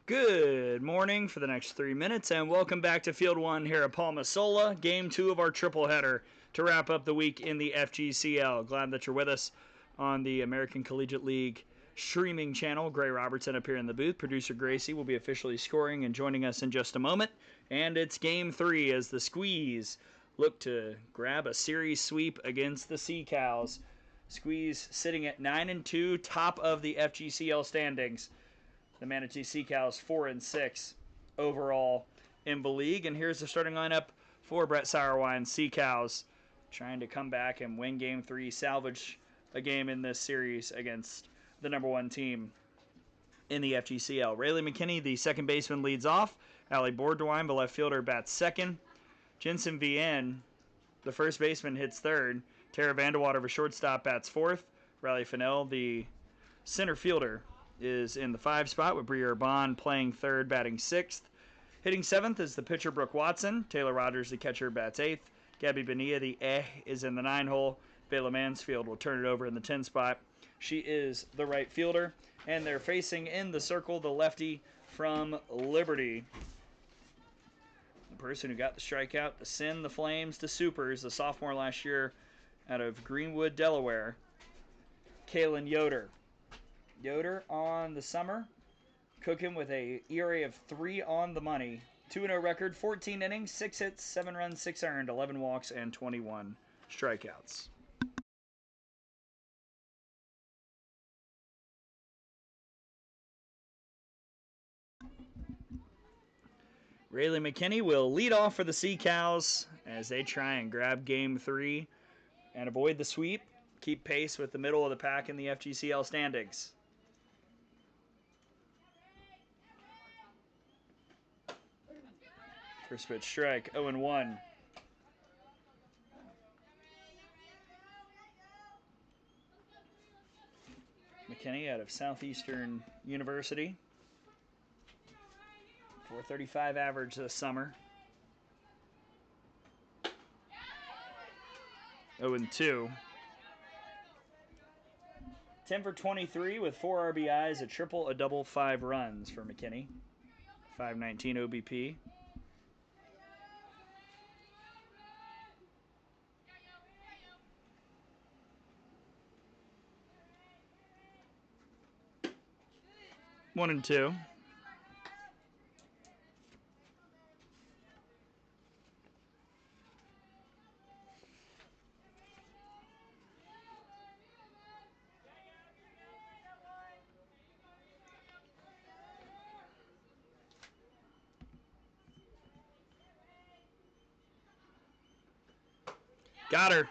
Good morning for the next 3 minutes, and welcome back to Field 1 here at Palmasola, Game 2 of our triple header to wrap up the week in the FGCL. Glad that you're with us on the American Collegiate League streaming channel. Gray Robertson up here in the booth. Producer Gracie will be officially scoring and joining us in just a moment. And it's Game 3 as the Squeeze look to grab a series sweep against the Sea Cows. Squeeze sitting at 9-2, top of the FGCL standings. The Manatee Sea Cows 4-6 overall in the league. And here's the starting lineup for Brett Sauerwein. Sea Cows trying to come back and win Game 3, salvage a game in this series against the number one team in the FGCL. Rayleigh McKinney, the second baseman, leads off. Allie Bordwine, the left fielder, bats second. Jensen Vienne, the first baseman, hits third. Tara Vandewater, the shortstop, bats fourth. Riley Fennell, the center fielder, is in the 5 spot with Bria Urban playing third, batting sixth. Hitting seventh is the pitcher Brooke Watson. Taylor Rogers, the catcher, bats eighth. Gabby Bonilla, the is in the 9 hole. Bayla Mansfield will turn it over in the 10 spot. She is the right fielder. And they're facing in the circle the lefty from Liberty. The person who got the strikeout to send the Flames to Supers, the sophomore last year out of Greenwood, Delaware, Kaylin Yoder. Yoder on the summer, cooking with a ERA of 3 on the money. 2-0 record, 14 innings, 6 hits, 7 runs, 6 earned, 11 walks, and 21 strikeouts. Rayleigh McKinney will lead off for the Sea Cows as they try and grab Game 3 and avoid the sweep, keep pace with the middle of the pack in the FGCL standings. First pitch strike, 0-1. McKinney out of Southeastern University. 435 average this summer. 0-2. 10 for 23 with 4 RBIs, a triple, a double, 5 runs for McKinney. 519 OBP. One and two. Got her.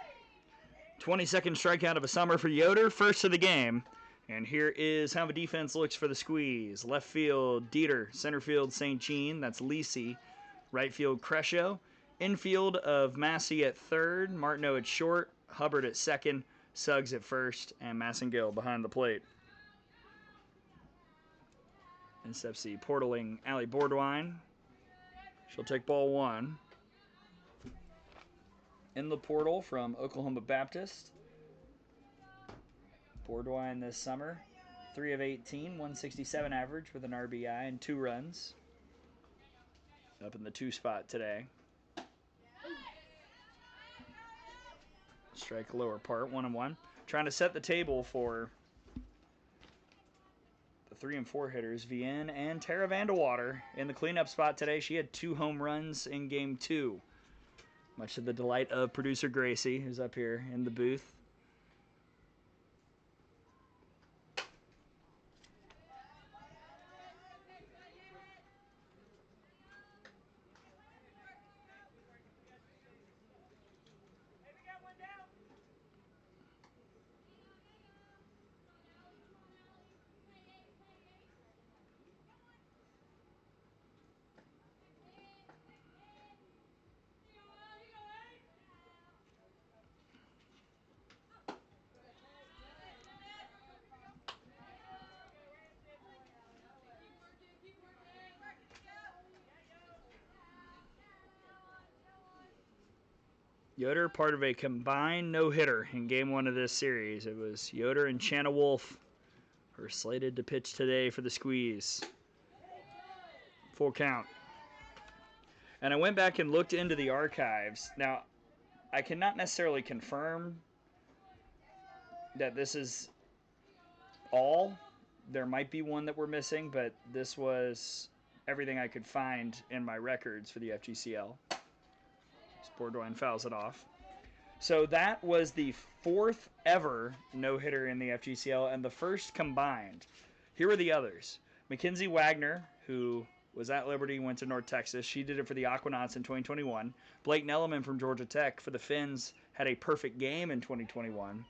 22nd strikeout of a summer for Yoder, first of the game. And here is how the defense looks for the Squeeze. Left field, Dieter. Center field, St. Jean. That's Lisi. Right field, Crescio. Infield of Massey at third. Martineau at short. Hubbard at second. Suggs at first. And Massengill behind the plate. And steps the portaling Allie Bordwine. She'll take ball 1. In the portal from Oklahoma Baptist. Bordwine this summer, 3 of 18, 167 average with an RBI and 2 runs. Up in the 2 spot today. Strike lower part, 1-1. Trying to set the table for the 3 and 4 hitters, Vienne and Tara Vandewater in the cleanup spot today. She had 2 home runs in Game 2. Much to the delight of producer Gracie, who's up here in the booth. Yoder, part of a combined no-hitter in Game 1 of this series. It was Yoder and Shanna Wolf who are slated to pitch today for the Squeeze. Full count. And I went back and looked into the archives. Now, I cannot necessarily confirm that this is all. There might be one that we're missing, but this was everything I could find in my records for the FGCL. Borduin fouls it off. So that was the 4th ever no-hitter in the FGCL and the first combined. Here are the others. Mackenzie Wagner, who was at Liberty, went to North Texas. She did it for the Aquanauts in 2021. Blake Nelleman from Georgia Tech for the Finns had a perfect game in 2021.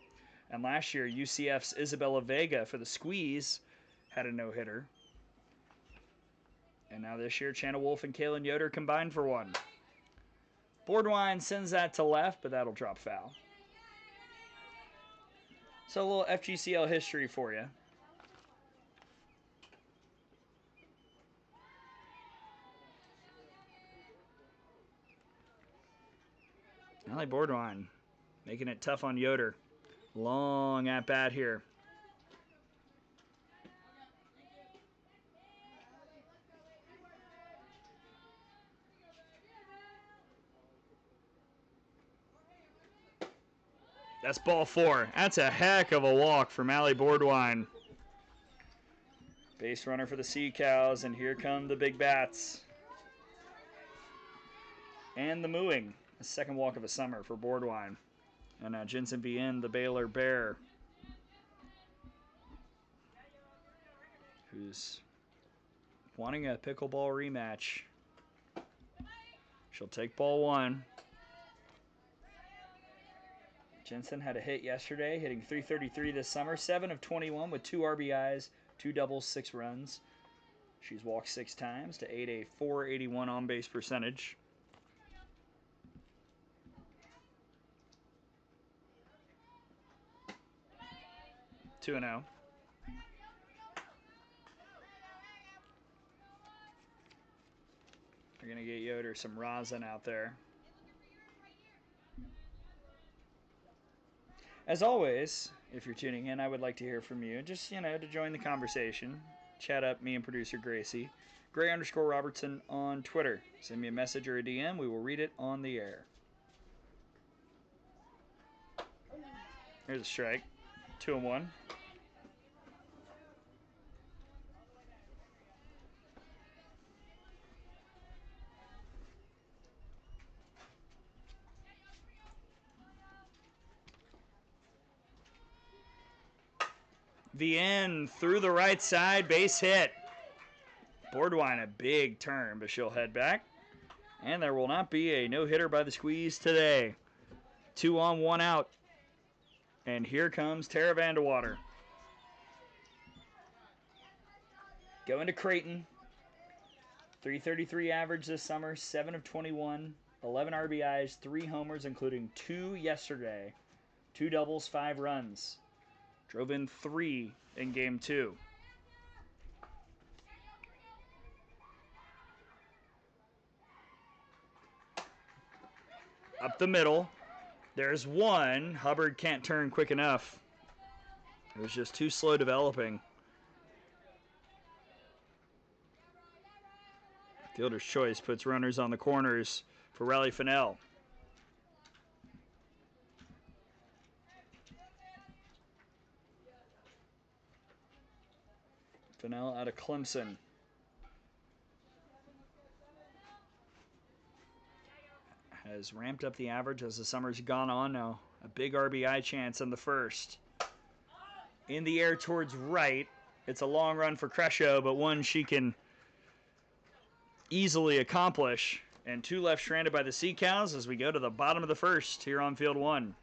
And last year, UCF's Isabella Vega for the Squeeze had a no-hitter. And now this year, Chana Wolf and Kaylin Yoder combined for one. Borduin sends that to left, but that'll drop foul. So a little FGCL history for you. Allie Borduin making it tough on Yoder. Long at bat here. That's ball 4. That's a heck of a walk from Allie Borduin. Base runner for the Sea Cows, and here come the big bats. And the mooing. The second walk of the summer for Borduin. And now Jensen Bien, the Baylor Bear, who's wanting a pickleball rematch. She'll take ball 1. Jensen had a hit yesterday, hitting .333 this summer. 7 of 21 with 2 RBIs, 2 doubles, 6 runs. She's walked 6 times to aid a .481 on-base percentage. Two and 0. They're going to get Yoder some rosin out there. As always, if you're tuning in, I would like to hear from you. Just, to join the conversation. Chat up me and producer Gracie. Gray_Robertson on Twitter. Send me a message or a DM. We will read it on the air. Here's a strike. 2-1. The end through the right side, base hit. Borduin a big turn, but she'll head back. And there will not be a no-hitter by the Squeeze today. 2 on, 1 out. And here comes Tara Vandewater. Going to Creighton. .333 average this summer, 7 of 21, 11 RBIs, 3 homers, including 2 yesterday. 2 doubles, 5 runs. Drove in 3 in game 2. Up the middle. There's 1. Hubbard can't turn quick enough. It was just too slow developing. Fielder's choice puts runners on the corners for Riley Fennell. Fennell out of Clemson. Has ramped up the average as the summer's gone on now. A big RBI chance in the first. In the air towards right. It's a long run for Crescio, but one she can easily accomplish. And 2 left stranded by the Sea Cows as we go to the bottom of the first here on field 1.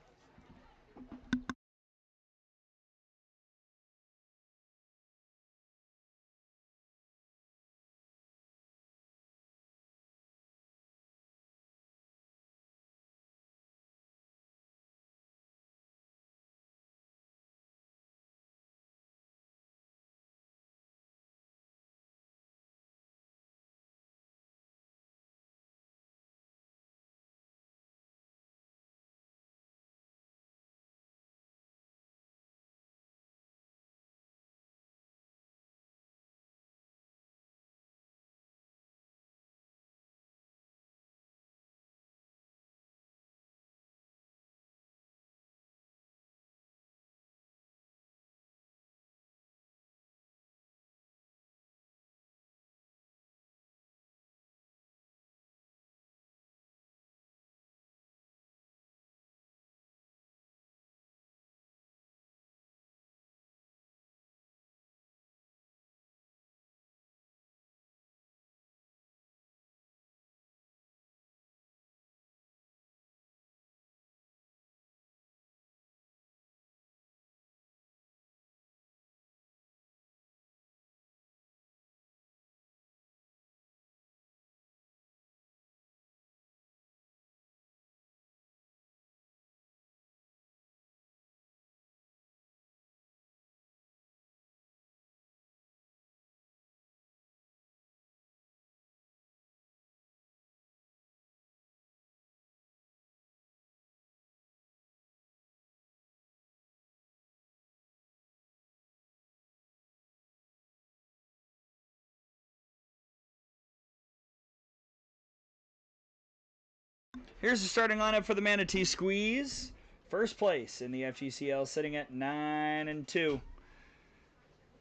Here's the starting lineup for the Manatee Squeeze. First place in the FGCL, sitting at 9-2.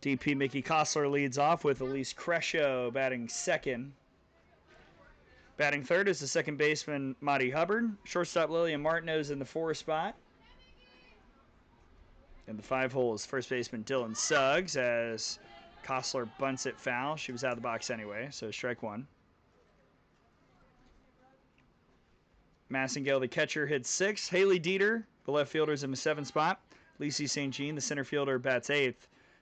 DP Mickey Kostler leads off with Elise Crescio batting second. Batting third is the second baseman, Maddie Hubbard. Shortstop Lillian Martineau's in the 4 spot. And the 5 hole is first baseman Dylan Suggs as Kostler bunts it foul. She was out of the box anyway, so strike 1. Massengale, the catcher, hits 6. Haley Dieter, the left fielder, is in the 7 spot. Lacey St. Jean, the center fielder, bats 8th.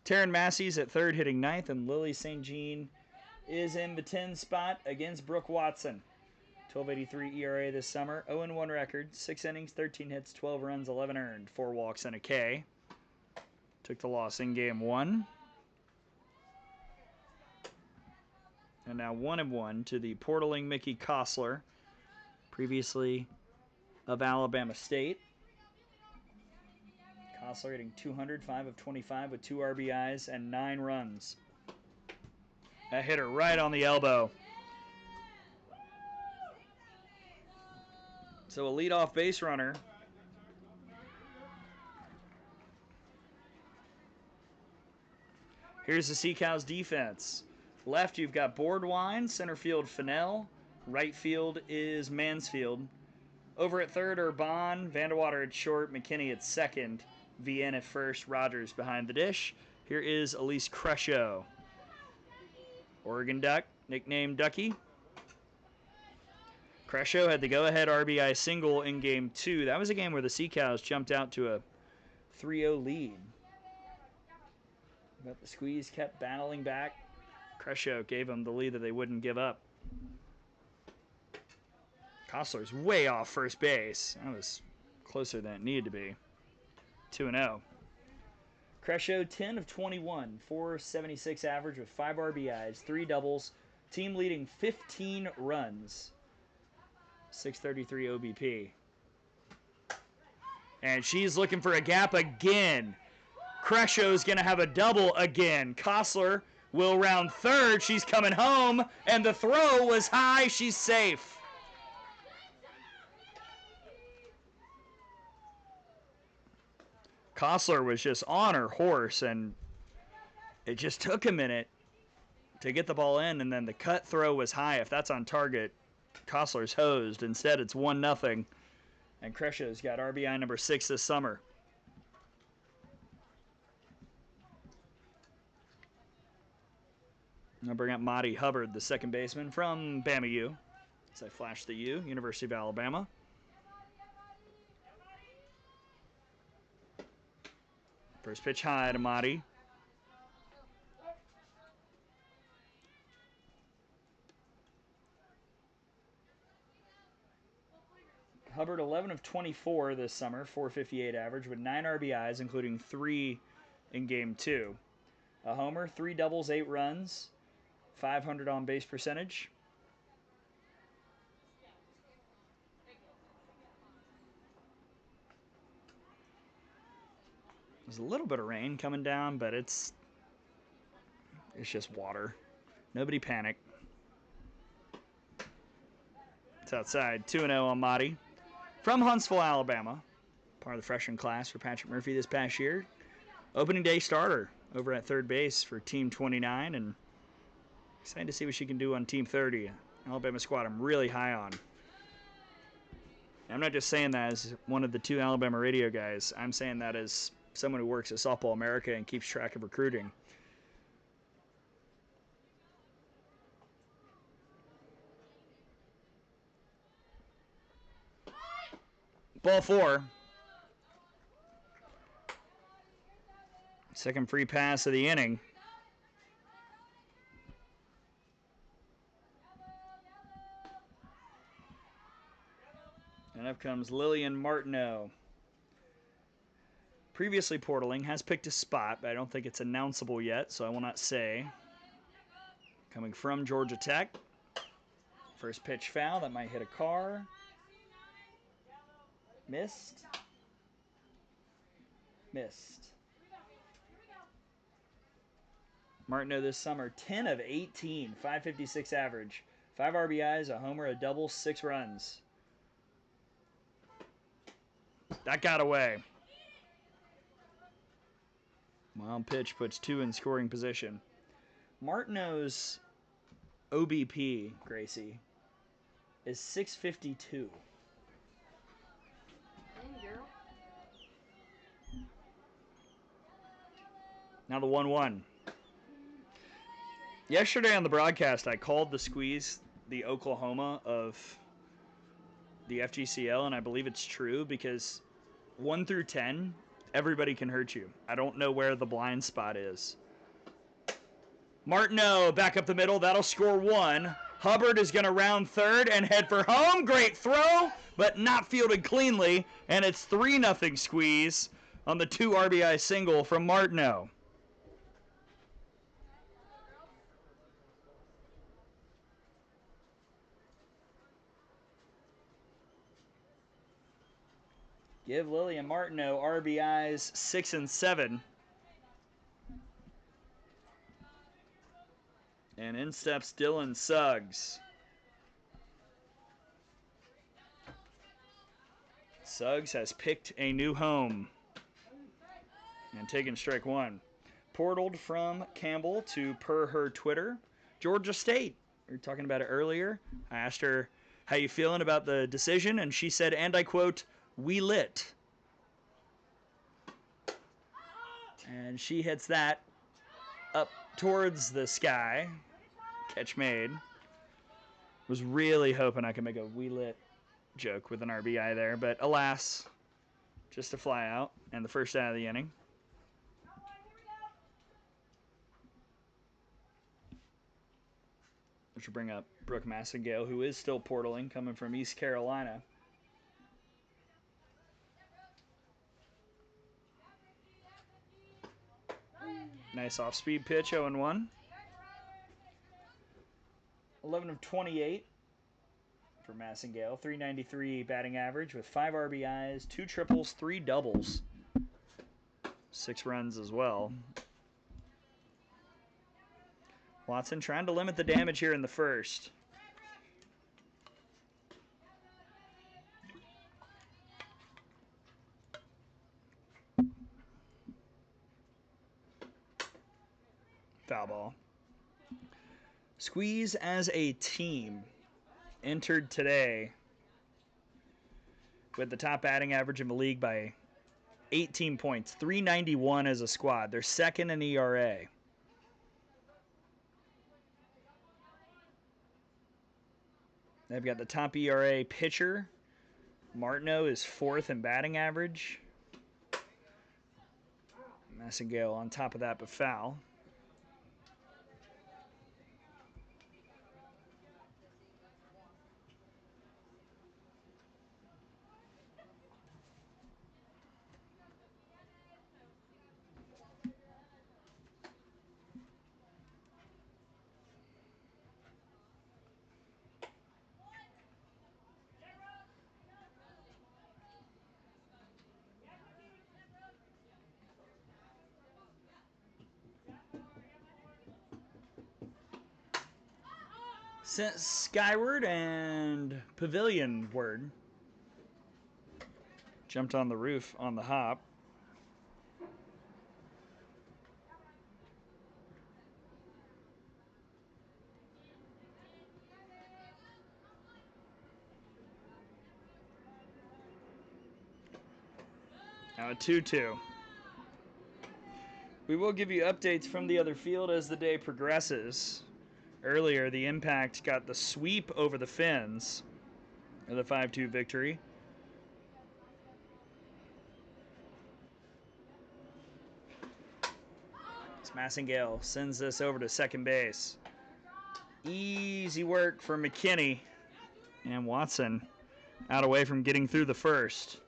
Taryn Massey's at 3rd, hitting 9th. And Lily St. Jean is in the 10 spot against Brooke Watson. 12.83 ERA this summer. 0-1 record. 6 innings, 13 hits, 12 runs, 11 earned. 4 walks and a K. Took the loss in game 1. And now 1-1 to the portaling Mickey Kostler, previously of Alabama State. Kostler hitting 200, 5 of 25 with 2 RBIs and 9 runs. That hit her right on the elbow. So a leadoff base runner. Here's the Sea Cows defense. Left, you've got Boardwine, center field Fennell, right field is Mansfield. Over at third are Bond, Vandewater at short, McKinney at second, VN at first, Rogers behind the dish. Here is Elise Crescio. Oregon Duck, nicknamed Ducky. Crescio had the go-ahead RBI single in game 2. That was a game where the Sea Cows jumped out to a 3-0 lead. But the Squeeze kept battling back. Crescio gave them the lead that they wouldn't give up. Kostler's way off first base. That was closer than it needed to be. 2-0. Crescio, 10 of 21, 476 average with 5 RBIs, 3 doubles, team leading 15 runs, 633 OBP. And she's looking for a gap again. Crescio's going to have a double again. Kostler will round third. She's coming home, and the throw was high. She's safe. Kostler was just on her horse, and it just took a minute to get the ball in, and then the cut throw was high. If that's on target, Kostler's hosed. Instead, it's 1-0, and Crescio's got RBI number 6 this summer. I'll bring up Maddie Hubbard, the second baseman from Bama U. As I flash the U, University of Alabama. First pitch high to Maddie. Hubbard, 11 of 24 this summer, 458 average with 9 RBIs, including 3 in game 2. A homer, 3 doubles, 8 runs, 500 on base percentage. There's a little bit of rain coming down, but it's just water. Nobody panic. It's outside. 2-0 on Maddie. From Huntsville, Alabama. Part of the freshman class for Patrick Murphy this past year. Opening day starter over at third base for Team 29, and excited to see what she can do on Team 30. Alabama squad I'm really high on. I'm not just saying that as one of the 2 Alabama radio guys. I'm saying that as someone who works at Softball America and keeps track of recruiting. Ball 4. Second free pass of the inning. And up comes Lillian Martineau. Previously portaling, has picked a spot, but I don't think it's announceable yet, so I will not say. Coming from Georgia Tech. First pitch foul, that might hit a car. Missed. Missed. Martineau this summer, 10 of 18, 556 average. 5 RBIs, a homer, a double, 6 runs. That got away. Wild pitch puts 2 in scoring position. Martineau's OBP, Gracie, is 652. Now the 1-1. Yesterday on the broadcast, I called the squeeze the Oklahoma of the FGCL, and I believe it's true because 1 through 10, everybody can hurt you. I don't know where the blind spot is. Martineau back up the middle. That'll score 1. Hubbard is going to round third and head for home. Great throw, but not fielded cleanly, and it's 3-0 squeeze on the 2 RBI single from Martineau. Give Lillian Martineau RBIs 6 and 7. And in steps Dylan Suggs. Suggs has picked a new home and taken strike 1. Portaled from Campbell to, per her Twitter, Georgia State. We were talking about it earlier. I asked her, how you feeling about the decision? And she said, and I quote, we lit. And she hits that up towards the sky. Catch made. Was really hoping I could make a we lit joke with an RBI there, but alas, just a fly out and the first out of the inning. Which will bring up Brooke Massengale, who is still portaling, coming from East Carolina. Nice off-speed pitch, 0-1. 11 of 28 for Massengale. 393 batting average with 5 RBIs, 2 triples, 3 doubles. 6 runs as well. Watson trying to limit the damage here in the first. Foul ball. Squeeze as a team entered today with the top batting average in the league by 18 points, 391 as a squad. They're second in ERA. They've got the top ERA pitcher. Martineau is 4th in batting average. Massengale on top of that, but foul. Sent skyward and pavilionward. Jumped on the roof on the hop. Now a 2-2. We will give you updates from the other field as the day progresses. Earlier, the Impact got the sweep over the Finns of the 5-2 victory. Massengale sends this over to second base. Easy work for McKinney. And Watson out away from getting through the first.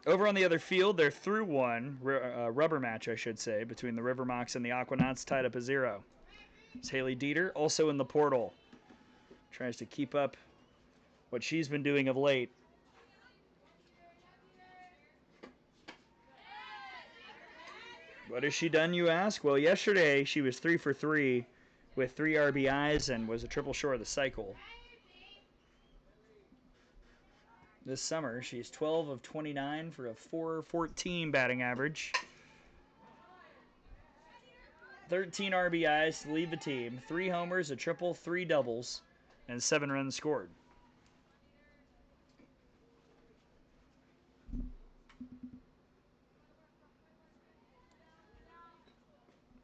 Over on the other field, they're through one, rubber match, I should say, between the Rivermocks and the Aquanauts, tied up at 0. It's Haley Dieter, also in the portal. Tries to keep up what she's been doing of late. What has she done, you ask? Well, yesterday she was 3 for 3 with 3 RBIs and was a triple short of the cycle. this summer. She's 12 of 29 for a 414 batting average. 13 RBIs to lead the team, 3 homers, a triple, 3 doubles, and 7 runs scored.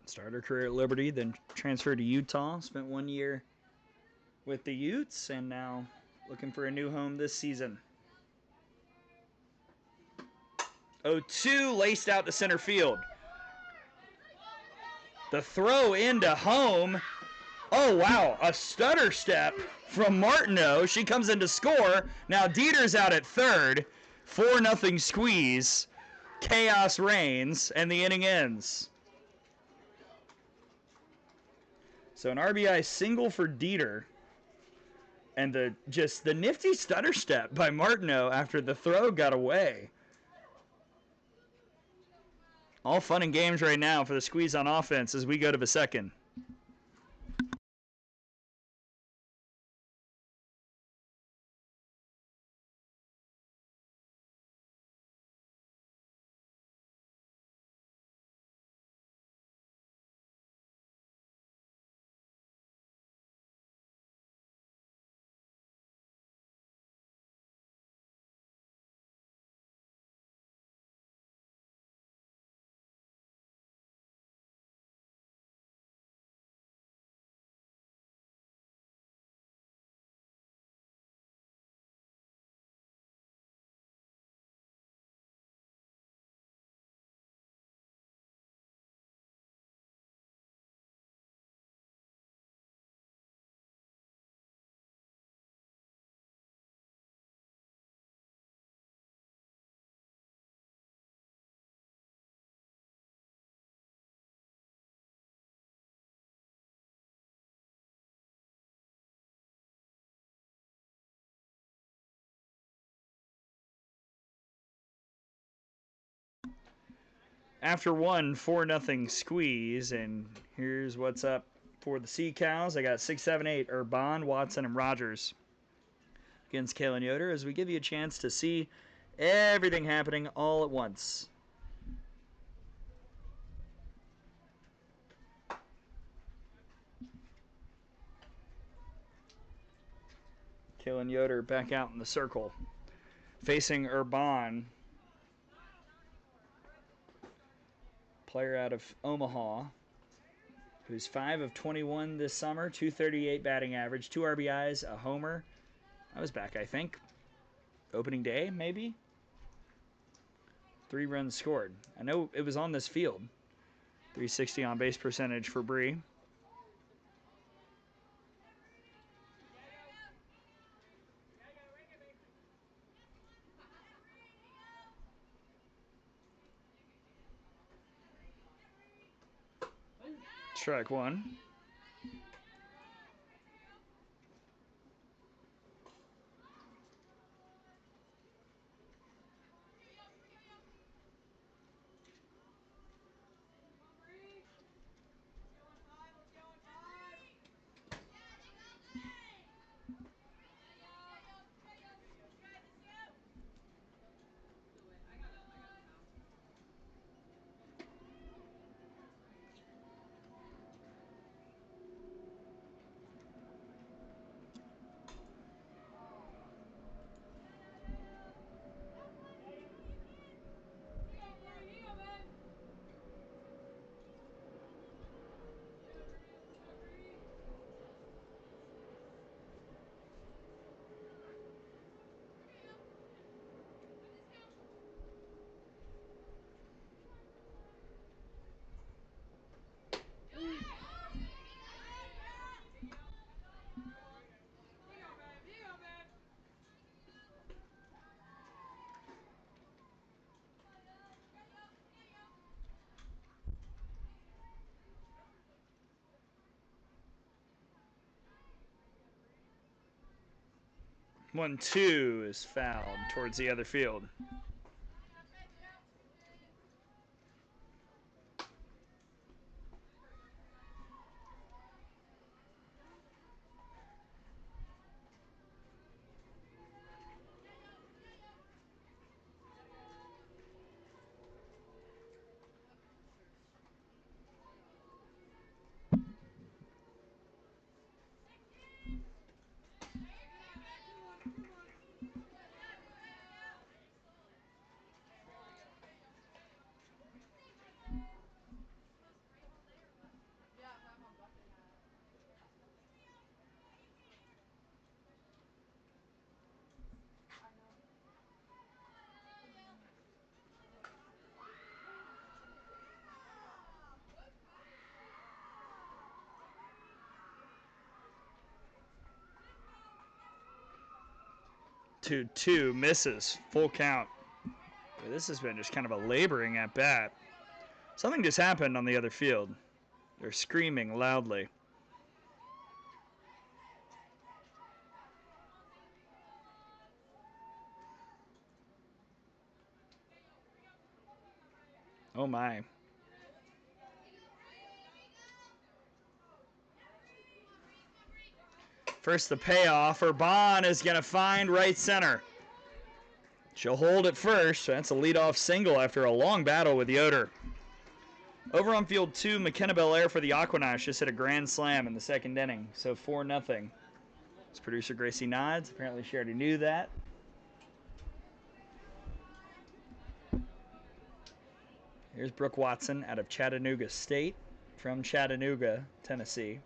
Started her career at Liberty, then transferred to Utah, spent 1 year with the Utes, and now looking for a new home this season. 0-2 laced out to center field. The throw into home. Oh, wow, a stutter step from Martineau. She comes in to score. Now Dieter's out at third. 4-0 squeeze. Chaos reigns, and the inning ends. So an RBI single for Dieter. And the nifty stutter step by Martineau after the throw got away. All fun and games right now for the Squeeze on offense as we go to the second. After one 4-0 squeeze, and here's what's up for the Sea Cows. I got 6, 7, 8, Urban, Watson, and Rogers against Kalen Yoder as we give you a chance to see everything happening all at once. Kalen Yoder back out in the circle, facing Urban, player out of Omaha, who's 5 of 21 this summer, 238 batting average, 2 RBIs, a homer. I was back, I think. Opening day, maybe? 3 runs scored. I know it was on this field. 360 on base percentage for Bree. Strike one. One, 2 is fouled towards the other field. 2-2, misses, full count. Boy, this has been just kind of a laboring at bat. Something just happened on the other field. They're screaming loudly. Oh my. First the payoff. Urban is going to find right center. She'll hold it first. That's a leadoff single after a long battle with Yoder. Over on field 2, McKenna Belair for the Aquanaut just hit a grand slam in the second inning. So 4-0. As producer Gracie nods. Apparently she already knew that. Here's Brooke Watson out of Chattanooga State from Chattanooga, Tennessee.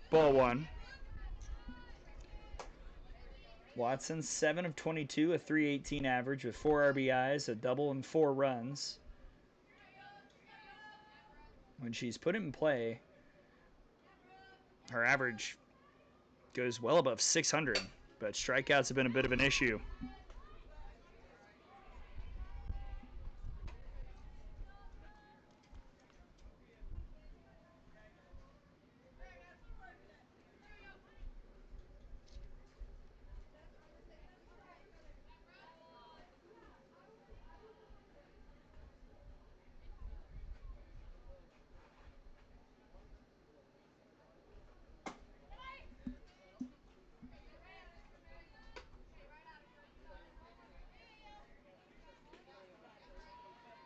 Ball 1. Watson, 7 of 22, a 318 average with 4 RBIs, a double, and 4 runs. When she's put in play, her average goes well above 600, but strikeouts have been a bit of an issue.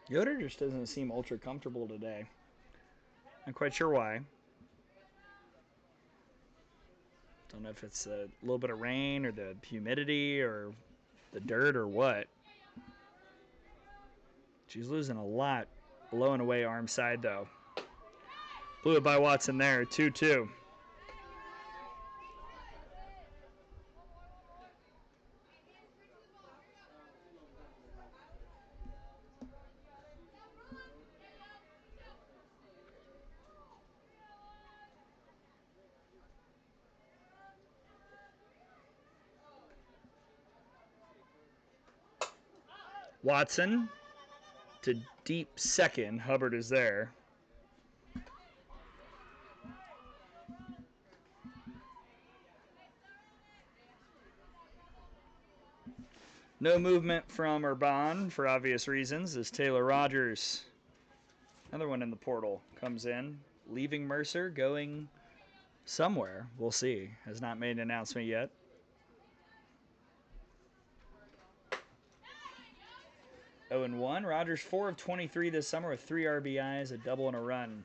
Yoder just doesn't seem ultra comfortable today. Not quite sure why. Don't know if it's a little bit of rain or the humidity or the dirt or what. She's losing a lot below and away arm side though. Blew it by Watson there, 2-2. Watson to deep second. Hubbard is there. No movement from Urban for obvious reasons as Taylor Rogers, another one in the portal, comes in, leaving Mercer, going somewhere. We'll see. Has not made an announcement yet. Oh and 1. Rogers 4 of 23 this summer with 3 RBIs, a double, and a run.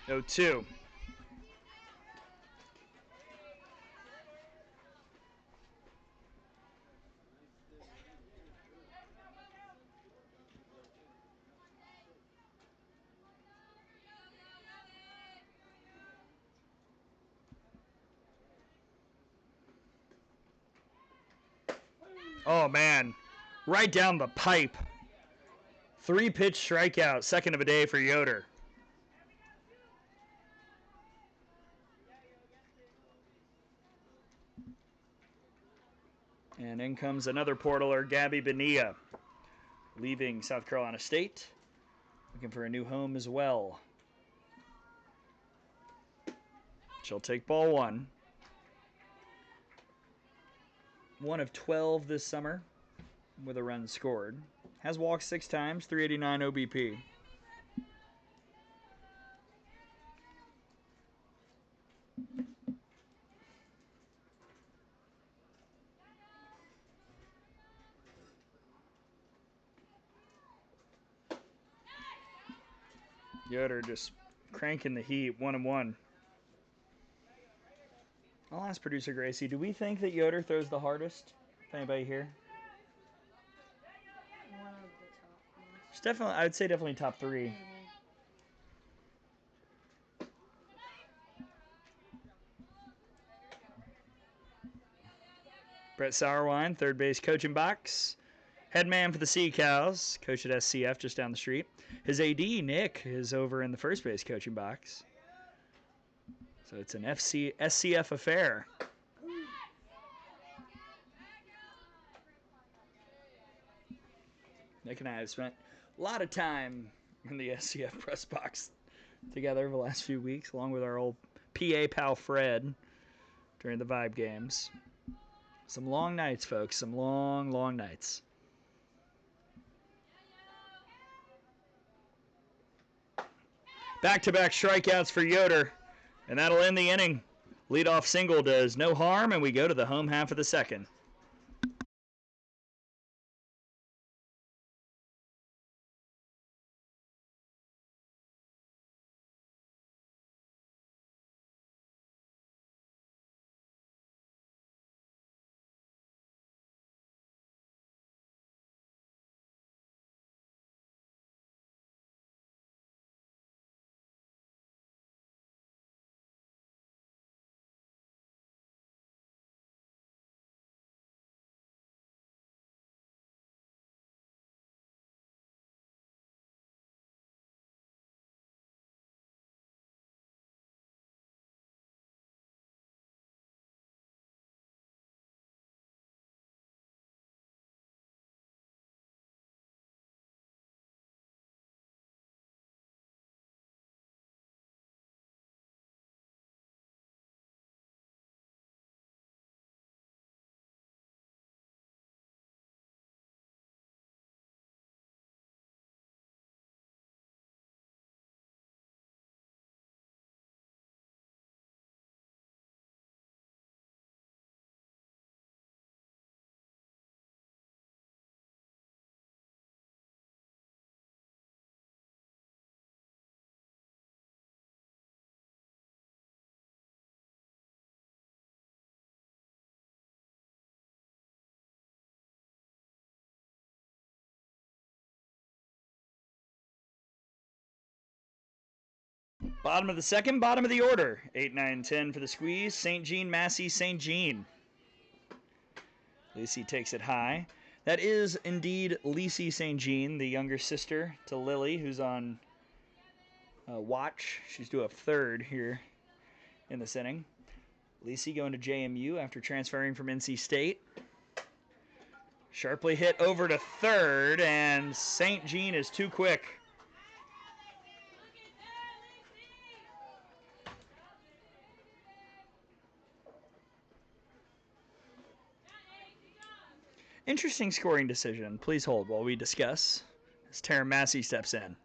Oh 2. Oh, man. Right down the pipe. 3-pitch strikeout, second of a day for Yoder. And in comes another portaler, Gabby Bonilla, leaving South Carolina State, looking for a new home as well. She'll take ball 1. 1 of 12 this summer with a run scored. Has walked 6 times, 389 OBP. Yoder just cranking the heat, 1-1. I'll ask producer Gracie, do we think that Yoder throws the hardest? Anybody here? One of the top ones. It's definitely, I would say definitely top 3. Brett Sauerwein, third base coaching box. Head man for the Sea Cows, coach at SCF just down the street. His AD, Nick, is over in the first base coaching box. So it's an SCF affair. Nick and I have spent a lot of time in the SCF press box together over the last few weeks, along with our old PA pal Fred during the Vibe games. Some long nights, folks. Some long, long nights. Back-to-back strikeouts for Yoder, and that'll end the inning. Leadoff single does no harm, and we go to the home half of the second. Bottom of the second, bottom of the order. 8, 9, 10 for the squeeze. St. Jean, Massey, St. Jean. Lacey takes it high. That is indeed Lacey St. Jean, the younger sister to Lily, who's on watch. She's due up third here in this inning. Lacey going to JMU after transferring from NC State. Sharply hit over to third, and St. Jean is too quick. Interesting scoring decision. Please hold while we discuss as Tara Massey steps in.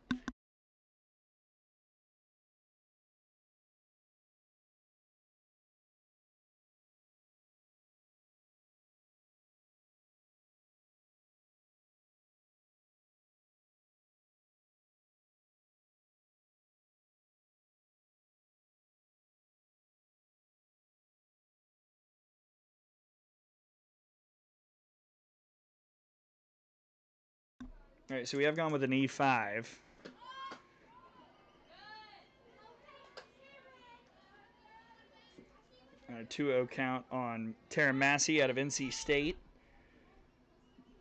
All right, so we have gone with an E5. A 2-0 count on Tara Massey out of NC State.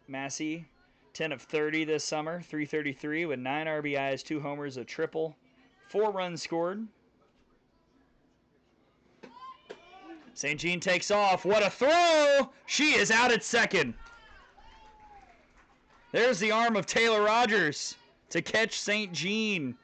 Massey, 10 of 30 this summer, 333 with 9 RBIs, 2 homers, a triple, 4 runs scored. St. Jean takes off. What a throw! She is out at second. There's the arm of Taylor Rogers to catch St. Jean.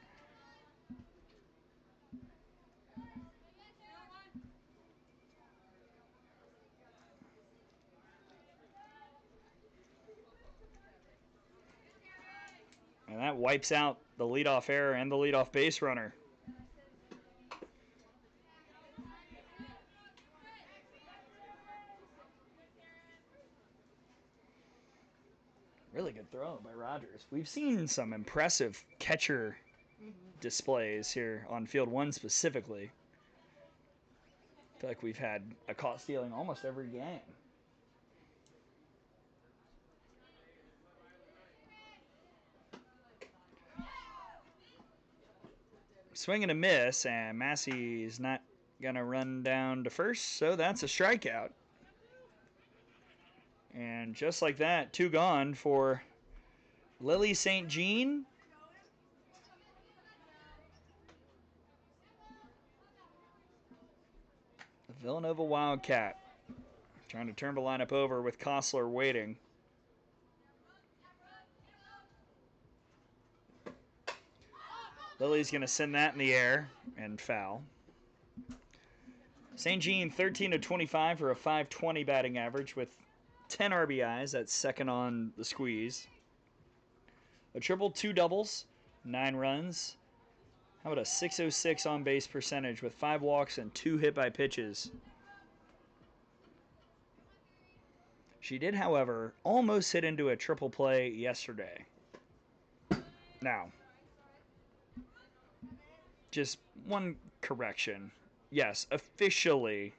And that wipes out the leadoff error and the leadoff base runner. Really good throw by Rogers. We've seen some impressive catcher displays here on Field 1 specifically. I feel like we've had a caught stealing almost every game. Swing and a miss, and Massey's not going to run down to first, so that's a strikeout. And just like that, 2 gone for Lily St. Jean. The Villanova Wildcat trying to turn the lineup over with Kostler waiting. Lily's going to send that in the air and foul. St. Jean 13 of 25 for a .520 batting average with 10 RBIs. That's second on the squeeze. A triple, 2 doubles, 9 runs. How about a .606 on base percentage with 5 walks and 2 hit by pitches? She did, however, almost hit into a triple play yesterday. Now, just one correction. Yes, officially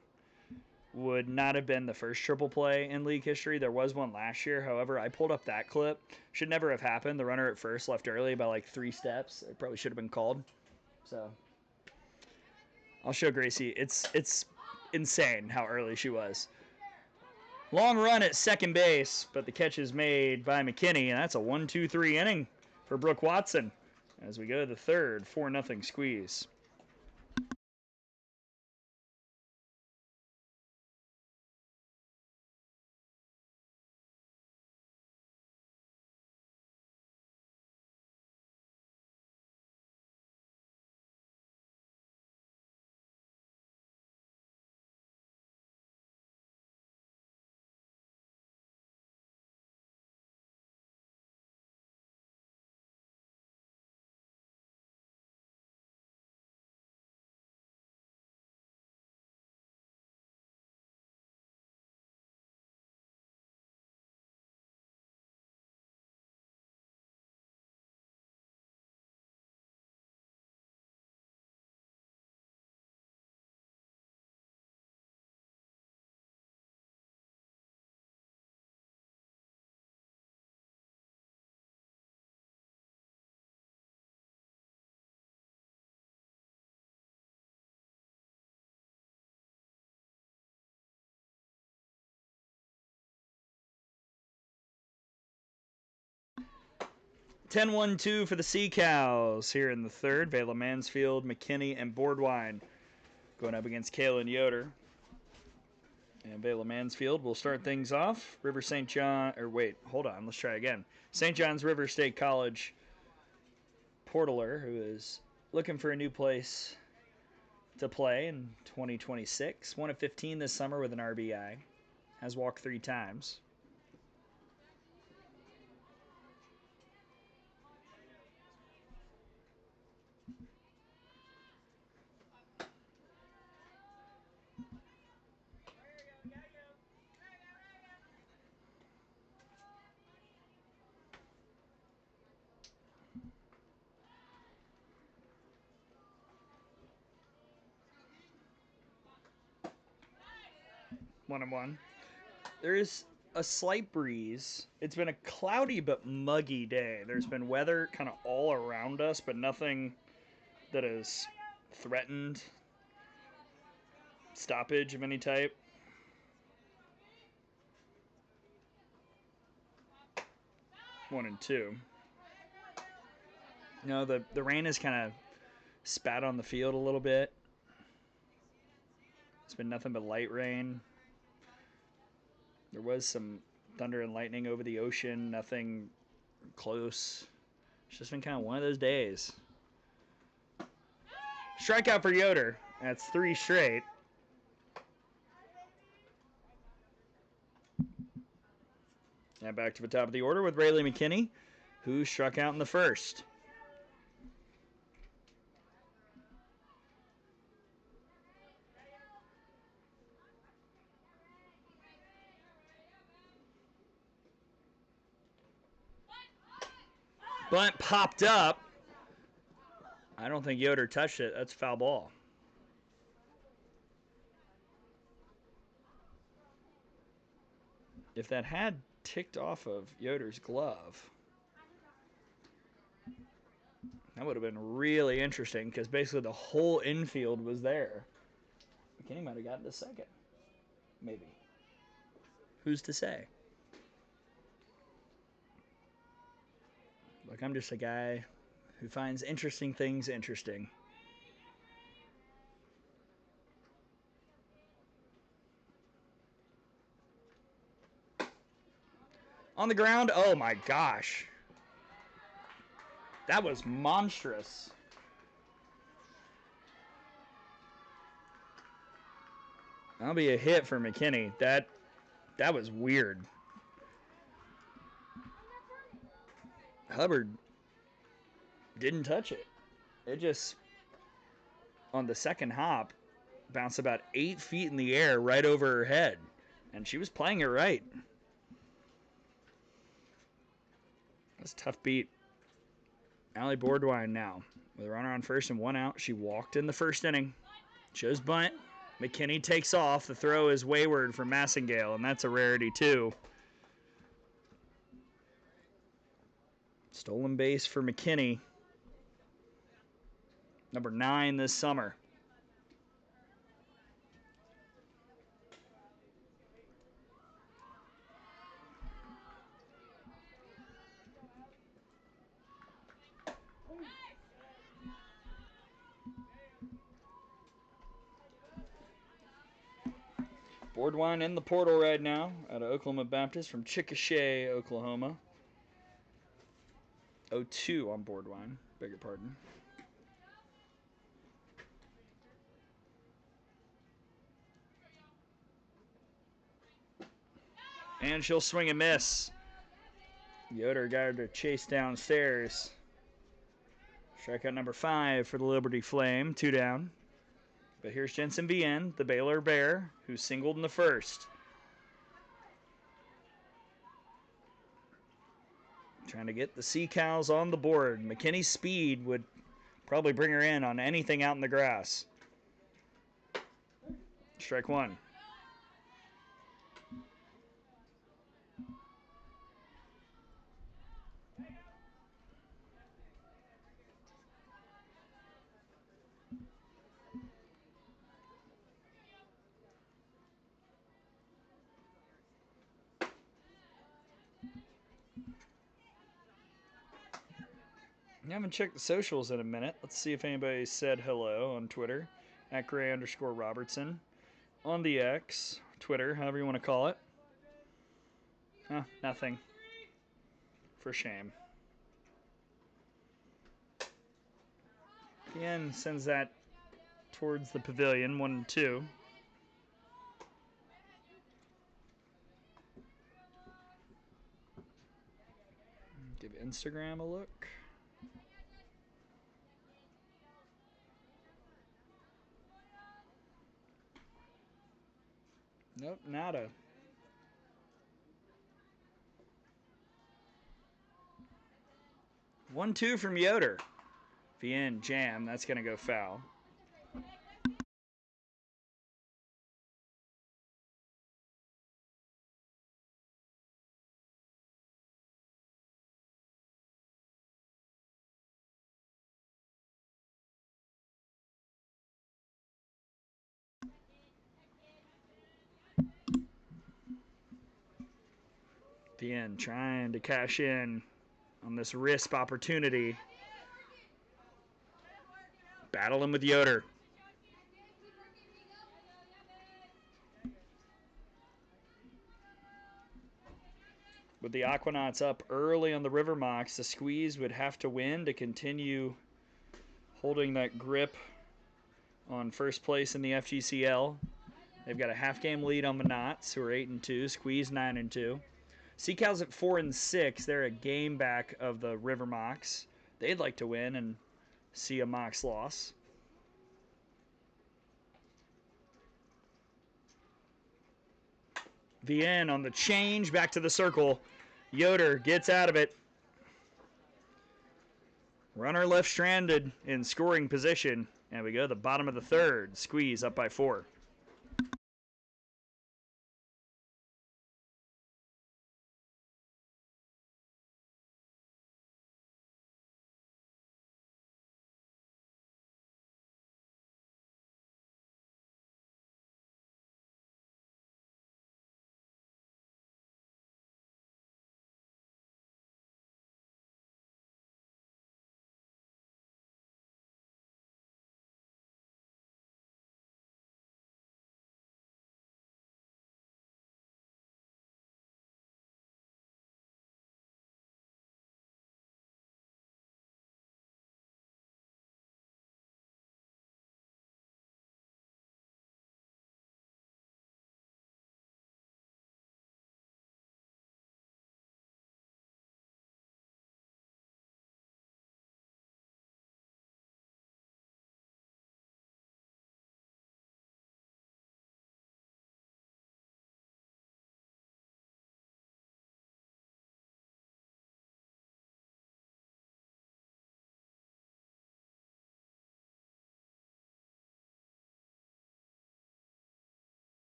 would not have been the first triple play in league history. There was one last year. However, I pulled up that clip. Should never have happened. The runner at first left early by like 3 steps. It probably should have been called. So I'll show Gracie. It's insane how early she was. Long run at second base, but the catch is made by McKinney, and that's a 1-2-3 inning for Brooke Watson as we go to the third, 4-0 squeeze. (10-1-2) for the Sea Cows here in the third. Vela Mansfield, McKinney, and Boardwine going up against Kaylin Yoder. And Vela Mansfield will start things off. River St. John, or wait, hold on, let's try again. St. John's River State College Portaler, who is looking for a new place to play in 2026. 1 of 15 this summer with an RBI. Has walked 3 times. One and one. There is a slight breeze. It's been a cloudy but muggy day. There's been weather kind of all around us, but nothing that has threatened stoppage of any type. One and two. You know, the rain has kind of spat on the field a little bit. It's been nothing but light rain. There was some thunder and lightning over the ocean, nothing close. It's just been kind of one of those days. Strikeout for Yoder. That's 3 straight. And back to the top of the order with Rayleigh McKinney, who struck out in the first. Bunt popped up. I don't think Yoder touched it. That's foul ball. If that had ticked off of Yoder's glove, That would have been really interesting because basically the whole infield was there. McKinney might have gotten to second. Maybe. Who's to say? Look, I'm just a guy who finds interesting things interesting. On the ground, oh my gosh. That was monstrous. That'll be a hit for McKinney. That was weird. Hubbard didn't touch it. It just, on the second hop, bounced about 8 feet in the air right over her head. And she was playing it right. That's a tough beat. Allie Bordwine now. With a runner on first and 1 out. She walked in the first inning. Shows bunt. McKinney takes off. The throw is wayward for Massengale, and that's a rarity too. Stolen base for McKinney. Number 9 this summer. Bordwine in the portal right now out of Oklahoma Baptist from Chickasha, Oklahoma. 0-2 on Bordwine. Beg your pardon. And she'll swing and miss. Yoder got her to chase downstairs. Strikeout number 5 for the Liberty Flame. 2 down. But here's Jensen Bien, the Baylor Bear, who singled in the first. Trying to get the Sea Cows on the board. McKinney's speed would probably bring her in on anything out in the grass. Strike 1. I haven't checked the socials in a minute. Let's see if anybody said hello on Twitter. At Gray_Robertson. On the X, Twitter, however you want to call it. Huh, nothing. For shame. Again, sends that towards the pavilion, 1-2. Give Instagram a look. Nope, nada. One, 2 from Yoder. Bien jam, that's going to go foul. Bien trying to cash in on this RISP opportunity. Battling with Yoder. With the Aquanauts up early on the River Mocs, the Squeeze would have to win to continue holding that grip on first place in the FGCL. They've got a half-game lead on the Knots, who are 8-2. Squeeze 9-2. Sea Cows at 4-6. They're a game back of the River Mocs. They'd like to win and see a Mocs loss. Bien on the change, back to the circle. Yoder gets out of it. Runner left stranded in scoring position. And we go to the bottom of the third. Squeeze up by 4.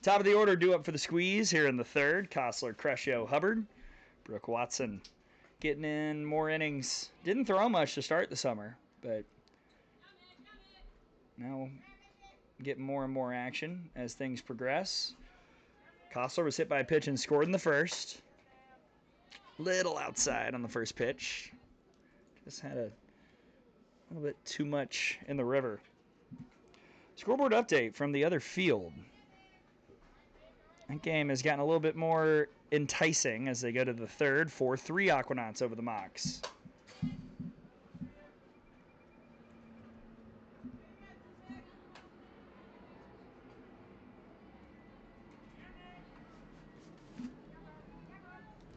Top of the order due up for the squeeze here in the third. Kostler, Crescio, Hubbard. Brooke Watson getting in more innings. Didn't throw much to start the summer, but now getting more and more action as things progress. Kostler was hit by a pitch and scored in the first. Little outside on the first pitch. Just had a little bit too much in the river. Scoreboard update from the other field. That game has gotten a little bit more enticing as they go to the third. 4-3 Aquanauts over the Mocs.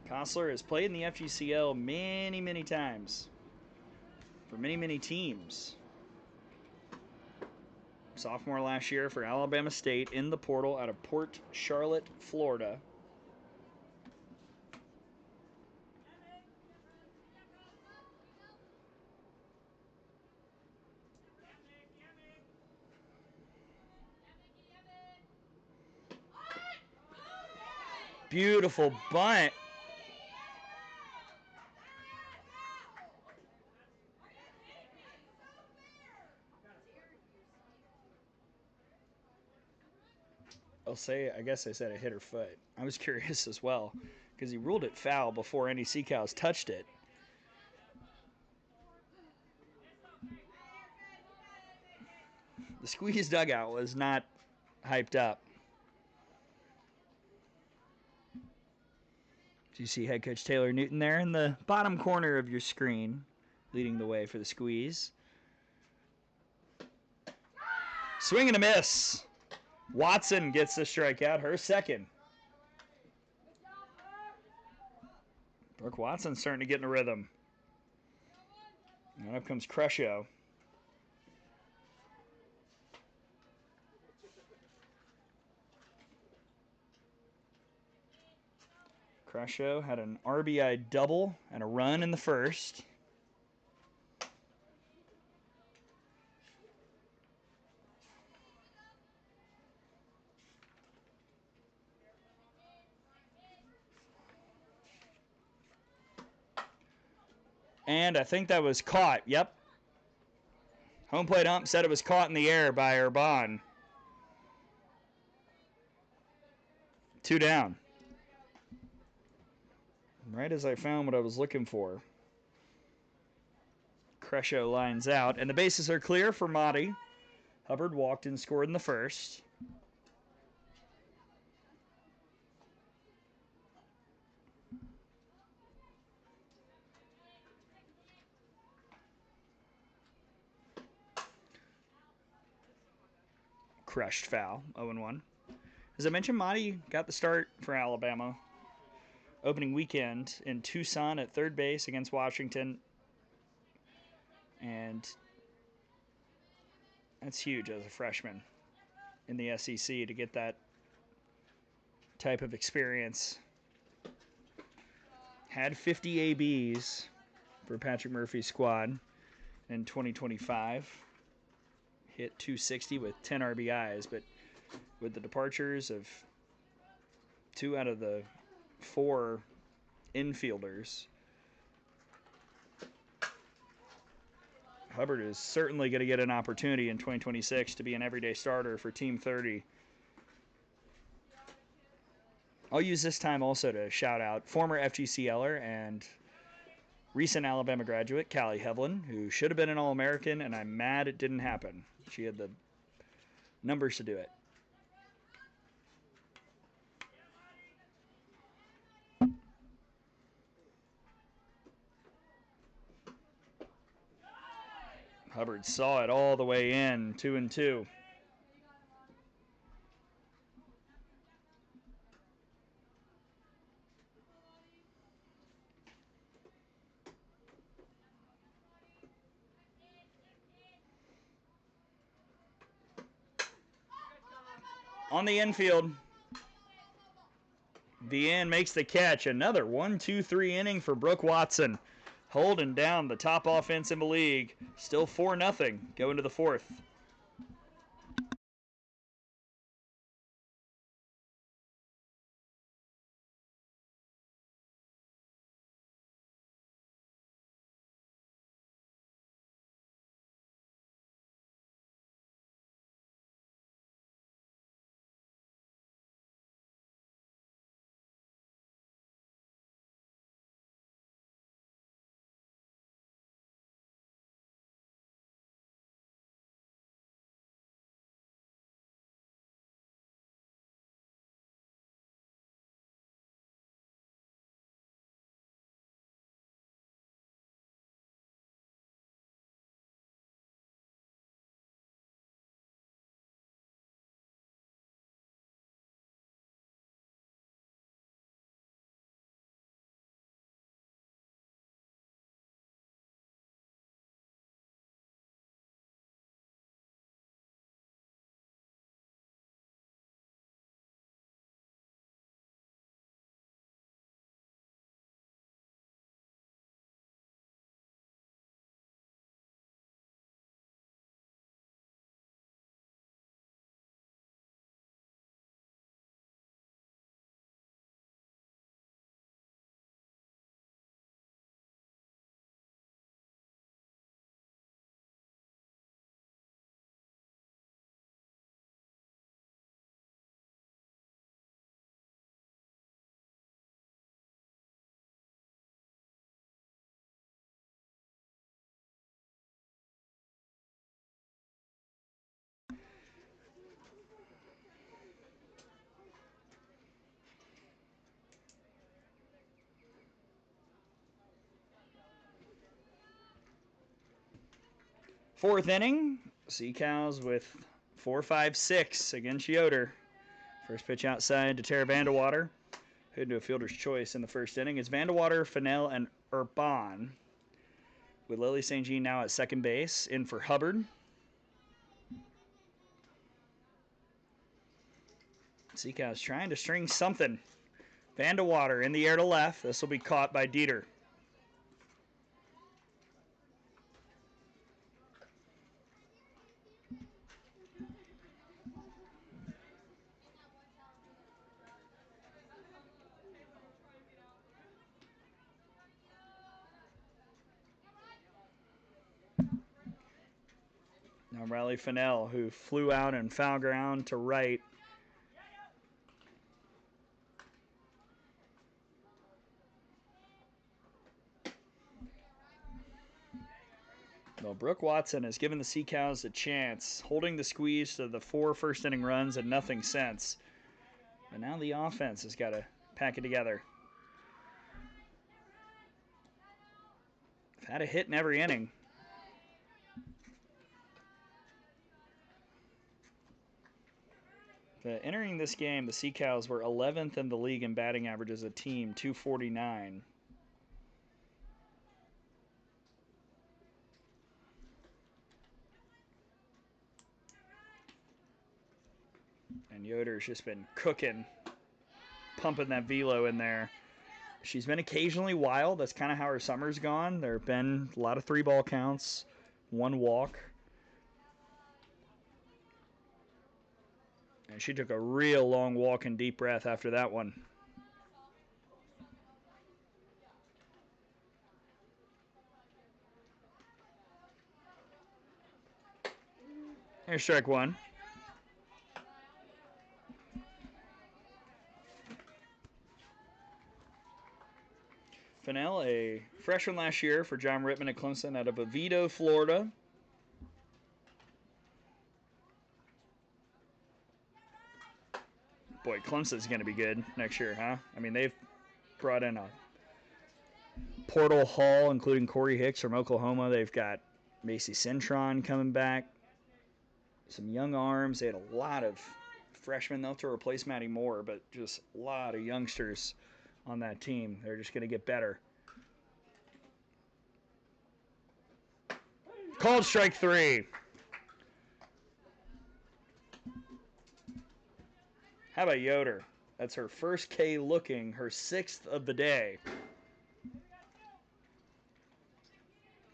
Kostler has played in the FGCL many, many times for many, many teams. Sophomore last year for Alabama State in the portal out of Port Charlotte, Florida. Beautiful bunt. I guess I said it hit her foot. I was curious as well because he ruled it foul before any Sea Cows touched it. The squeeze dugout was not hyped up. So you see head coach Taylor Newton there in the bottom corner of your screen, leading the way for the squeeze. Swing and a miss. Watson gets the strikeout, her second. Brooke Watson starting to get in a rhythm. And up comes Crescio. Crescio had an RBI double and a run in the first. And I think that was caught. Yep. Home plate ump said it was caught in the air by Urban. 2 down. Right as I found what I was looking for. Crescio lines out, and the bases are clear for Motti. Hubbard walked and scored in the first. Crushed foul, 0-1. As I mentioned, Motti got the start for Alabama opening weekend in Tucson at third base against Washington. And that's huge as a freshman in the SEC to get that type of experience. Had 50 ABs for Patrick Murphy's squad in 2025. Hit 260 with 10 RBIs, but with the departures of 2 out of the 4 infielders, Hubbard is certainly going to get an opportunity in 2026 to be an everyday starter for Team 30. I'll use this time also to shout out former FGCLer and recent Alabama graduate, Callie Hevlin, who should have been an All-American, and I'm mad it didn't happen. She had the numbers to do it. Hubbard saw it all the way in, 2-2. On the infield, Vian makes the catch. Another 1-2-3 inning for Brooke Watson, holding down the top offense in the league. Still 4-0 going to the fourth. Fourth inning, Sea Cows with 4-5-6 against Yoder. First pitch outside to Tara Vandewater. Heading to a fielder's choice in the first inning. It's Vandewater, Fennell, and Urban. With Lily St. Jean now at second base. In for Hubbard. Sea Cows trying to string something. Vandewater in the air to left. This will be caught by Dieter. Now Riley Fennell, who flew out and foul ground to right. Well, Brooke Watson has given the Sea Cows a chance, holding the squeeze to the 4 first inning runs and nothing since. But now the offense has got to pack it together. They've had a hit in every inning. Entering this game, the Sea Cows were 11th in the league in batting average as a team, 249. And Yoder's just been cooking, pumping that velo in there. She's been occasionally wild. That's kind of how her summer's gone. There have been a lot of 3-ball counts, 1 walk. And she took a real long walk and deep breath after that one. Here's strike 1. Fennell, a freshman last year for John Rittman at Clemson out of Oviedo, Florida. Boy, Clemson's going to be good next year, huh? I mean, they've brought in a portal haul, including Corey Hicks from Oklahoma. They've got Macy Cintron coming back. Some young arms. They had a lot of freshmen, though, to replace Maddie Moore, but just a lot of youngsters on that team. They're just going to get better. Called strike 3. How about Yoder? That's her first K looking, her 6th of the day.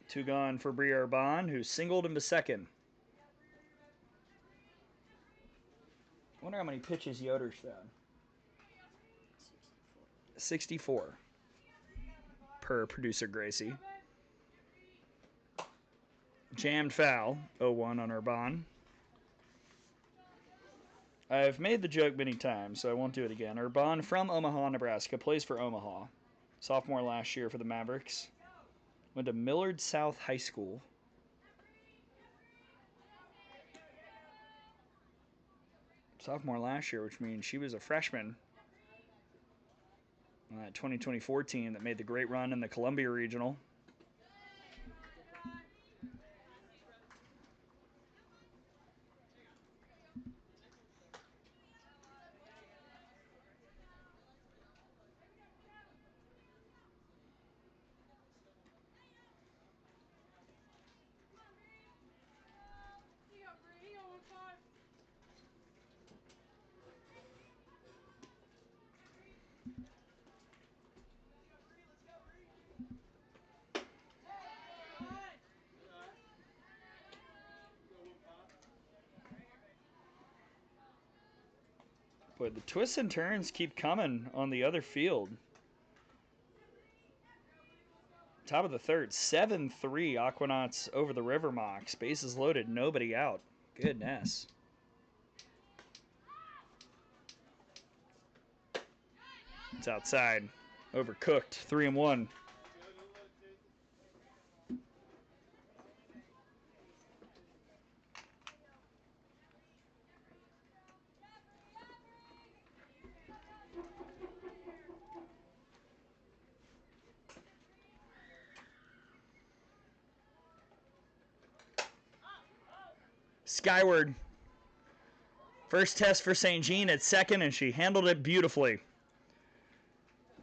2 gone for Bria Urban, who singled into second. I wonder how many pitches Yoder's thrown. 64. Per producer Gracie. Jammed foul, 0-1 on Urban. I've made the joke many times, so I won't do it again. Urban from Omaha, Nebraska, plays for Omaha. Sophomore last year for the Mavericks. Went to Millard South High School. Sophomore last year, which means she was a freshman on that 2024 team that made the great run in the Columbia Regional. But the twists and turns keep coming on the other field. Top of the third, 7-3 Aquanauts over the River Mocs. Bases loaded, nobody out. Goodness. It's outside. Overcooked, 3-1. skyward. First test for St. Jean at second, and she handled it beautifully.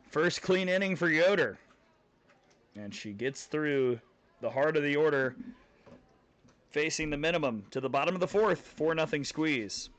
First clean inning for Yoder. And she gets through the heart of the order, facing the minimum to the bottom of the fourth, 4-0 squeeze.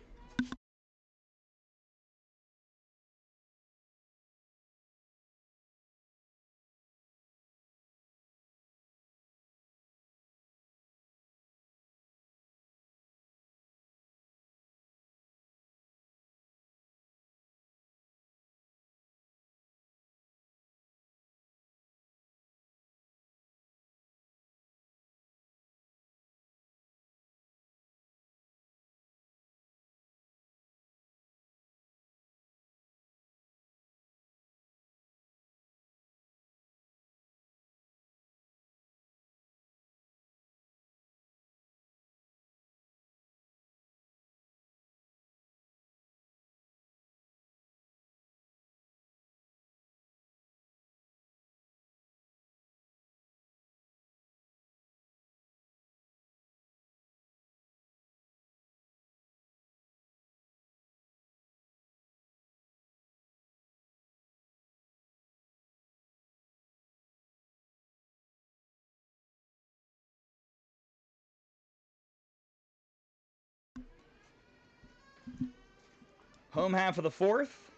Home half of the fourth.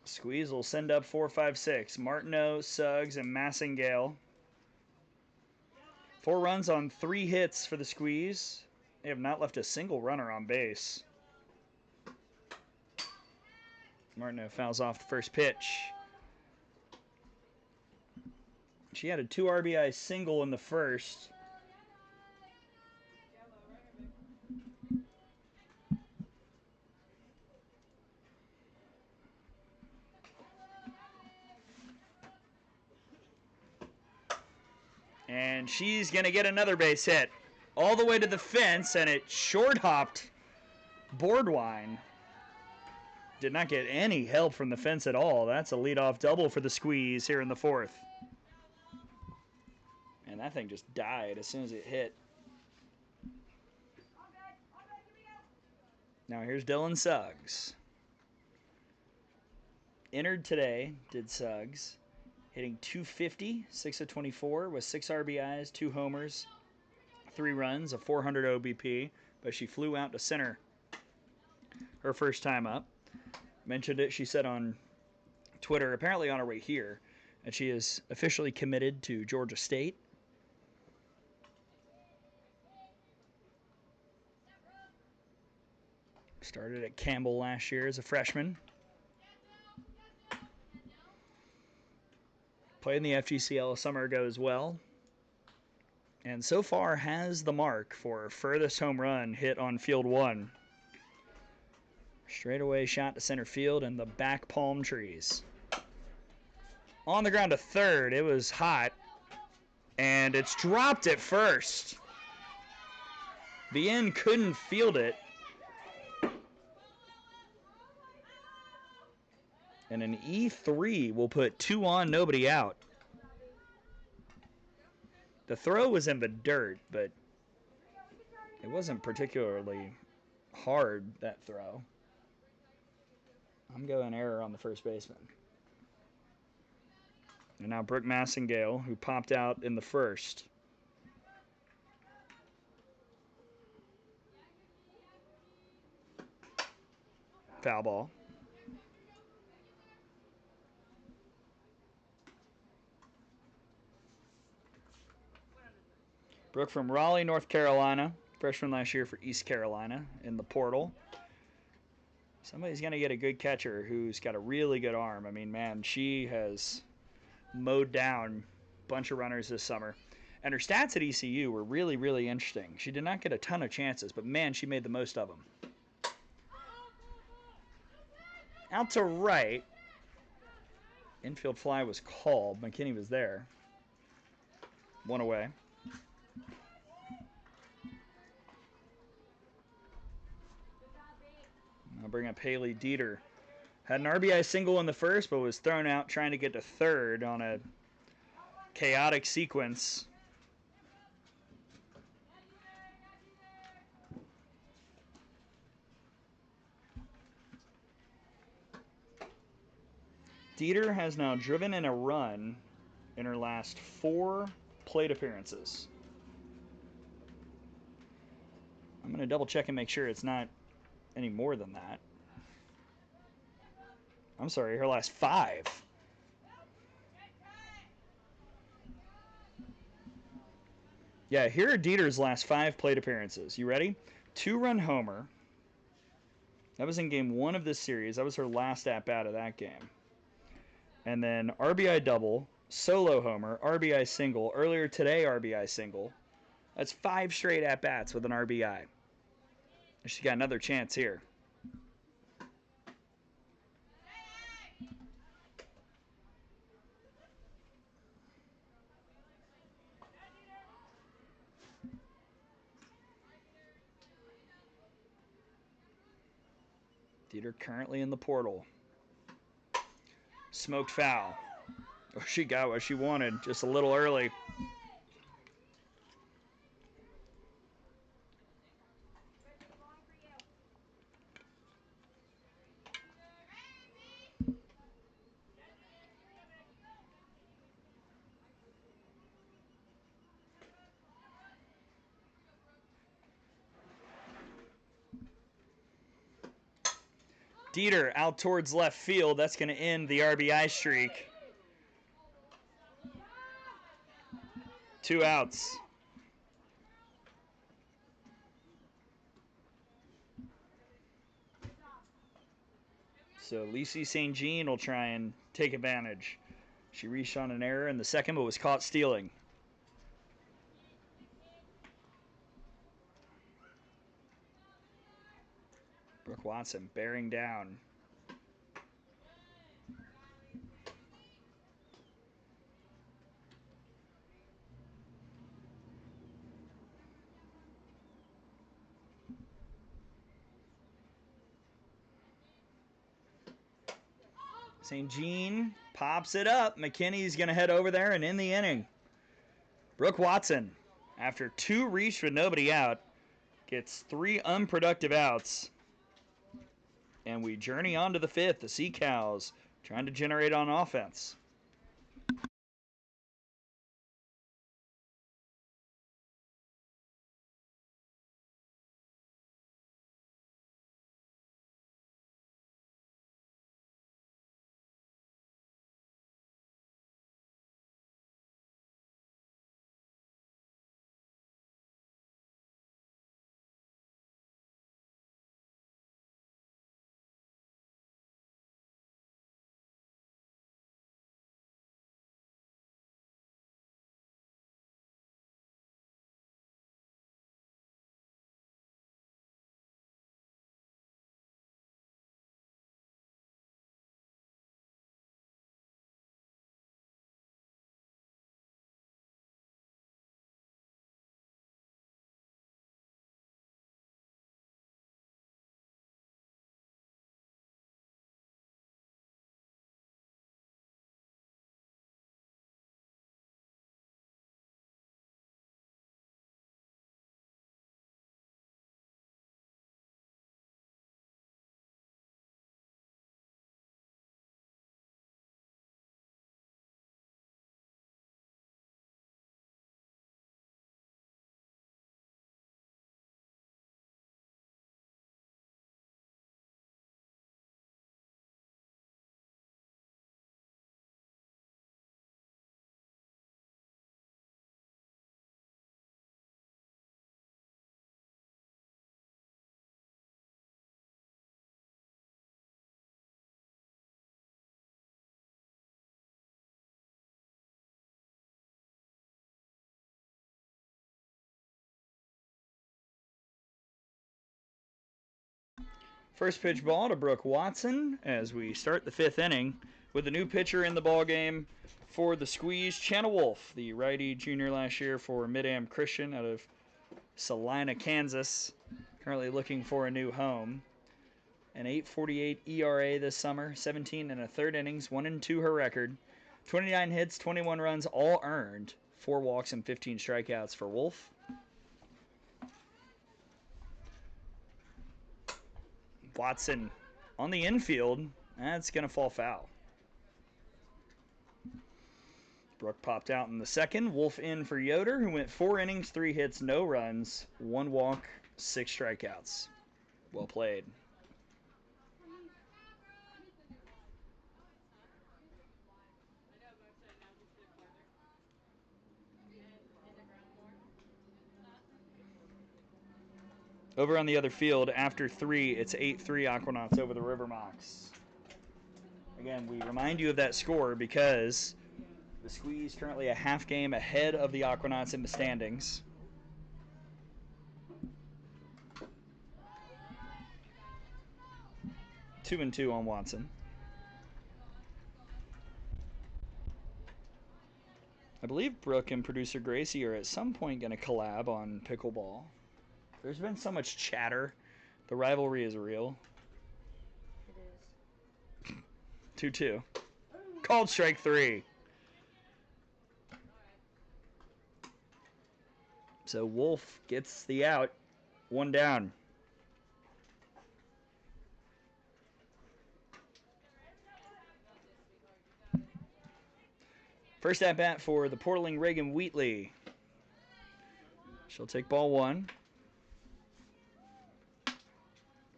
Squeeze will send up 4, 5, 6. Martineau, Suggs, and Massingale. 4 runs on 3 hits for the Squeeze. They have not left a single runner on base. Martineau fouls off the first pitch. She had a 2 RBI single in the first. And she's going to get another base hit. All the way to the fence, and it short-hopped Boardwine. Did not get any help from the fence at all. That's a leadoff double for the Squeeze here in the fourth. And that thing just died as soon as it hit. Now here's Dylan Suggs. Entered today, did Suggs. Hitting .250, 6 of 24 with 6 RBIs, 2 homers, 3 runs, a 400 OBP, but she flew out to center her first time up. Mentioned it, she said on Twitter, apparently on her way here, and she is officially committed to Georgia State. Started at Campbell last year as a freshman. Played in the FGCL a summer ago as well. And so far has the mark for furthest home run hit on field 1. Straightaway shot to center field and the back palm trees. On the ground to third. It was hot. And it's dropped at first. The end couldn't field it. And an E3 will put 2 on, nobody out. The throw was in the dirt, but it wasn't particularly hard, that throw. I'm going error on the first baseman. And now Brooke Massingale, who popped out in the first. Foul ball. Brooke from Raleigh, North Carolina. Freshman last year for East Carolina in the portal. Somebody's going to get a good catcher who's got a really good arm. I mean, man, she has mowed down a bunch of runners this summer. And her stats at ECU were really, really interesting. She did not get a ton of chances, but, man, she made the most of them. Out to right. Infield fly was called. McKinney was there. 1 away. I'll bring up Haley Dieter. Had an RBI single in the first, but was thrown out trying to get to third on a chaotic sequence. Dieter has now driven in a run in her last 4 plate appearances. I'm going to double check and make sure it's not any more than that. I'm sorry, her last 5. Yeah, here are Dieter's last 5 plate appearances. You ready? 2-run homer. That was in game 1 of this series. That was her last at-bat of that game. And then RBI double, solo homer, RBI single. Earlier today, RBI single. That's 5 straight at-bats with an RBI. She's got another chance here. Dieter currently in the portal. Smoked foul. Oh, she got what she wanted just a little early. Dieter out towards left field. That's going to end the RBI streak. 2 outs. So Lacey St. Jean will try and take advantage. She reached on an error in the second, but was caught stealing. Brooke Watson bearing down. St. Jean pops it up. McKinney's going to head over there and end the inning. Brooke Watson, after 2 reached with nobody out, gets 3 unproductive outs. And we journey on to the 5th. The Sea Cows trying to generate on offense. First pitch ball to Brooke Watson as we start the 5th inning with a new pitcher in the ballgame for the Squeeze. Chana Wolf, the righty junior last year for Mid-Am Christian out of Salina, Kansas. Currently looking for a new home. An 8.48 ERA this summer, 17 1/3 innings, 1-2 her record. 29 hits, 21 runs, all earned. 4 walks and 15 strikeouts for Wolf. Watson on the infield. That's going to fall foul. Brook popped out in the second. Wolf in for Yoder, who went 4 innings, 3 hits, no runs, 1 walk, 6 strikeouts. Well played. Over on the other field, after 3, it's 8-3 Aquanauts over the River Mocs. Again, we remind you of that score because the Squeeze currently a half game ahead of the Aquanauts in the standings. Two and 2 on Watson. I believe Brooke and producer Gracie are at some point going to collab on pickleball. There's been so much chatter. The rivalry is real. It is. 2-2. Called strike 3. So Wolf gets the out. 1 down. First at bat for the Portling Reagan Wheatley. She'll take ball 1.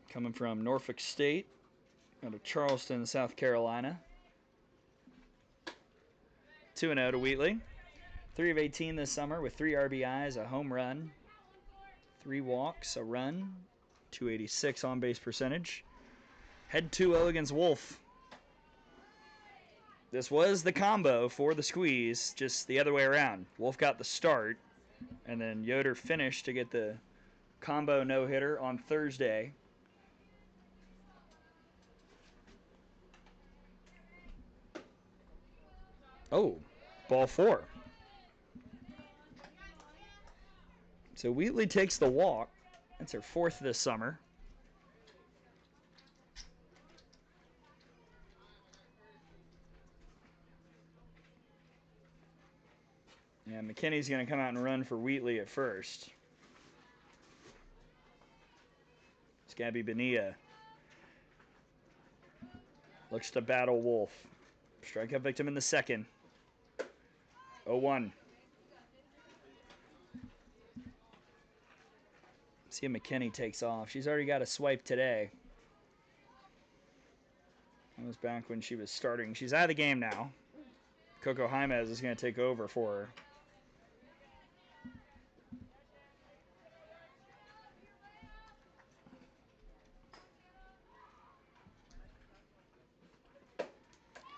Coming from Norfolk State, out of Charleston, South Carolina. 2-0 to Wheatley. 3 of 18 this summer with 3 RBIs, a home run, 3 walks, a run, 286 on base percentage. Head 2-0 against Wolf. This was the combo for the Squeeze, just the other way around. Wolf got the start, and then Yoder finished to get the combo no-hitter on Thursday. Oh, ball 4. So Wheatley takes the walk. That's her 4th this summer. And McKinney's going to come out and run for Wheatley at first. It's Gabby Bonilla. Looks to battle Wolf. Strikeout victim in the second. 0-1. See if McKinney takes off. She's already got a swipe today. That was back when she was starting. She's out of the game now. Coco Jaimez is going to take over for her.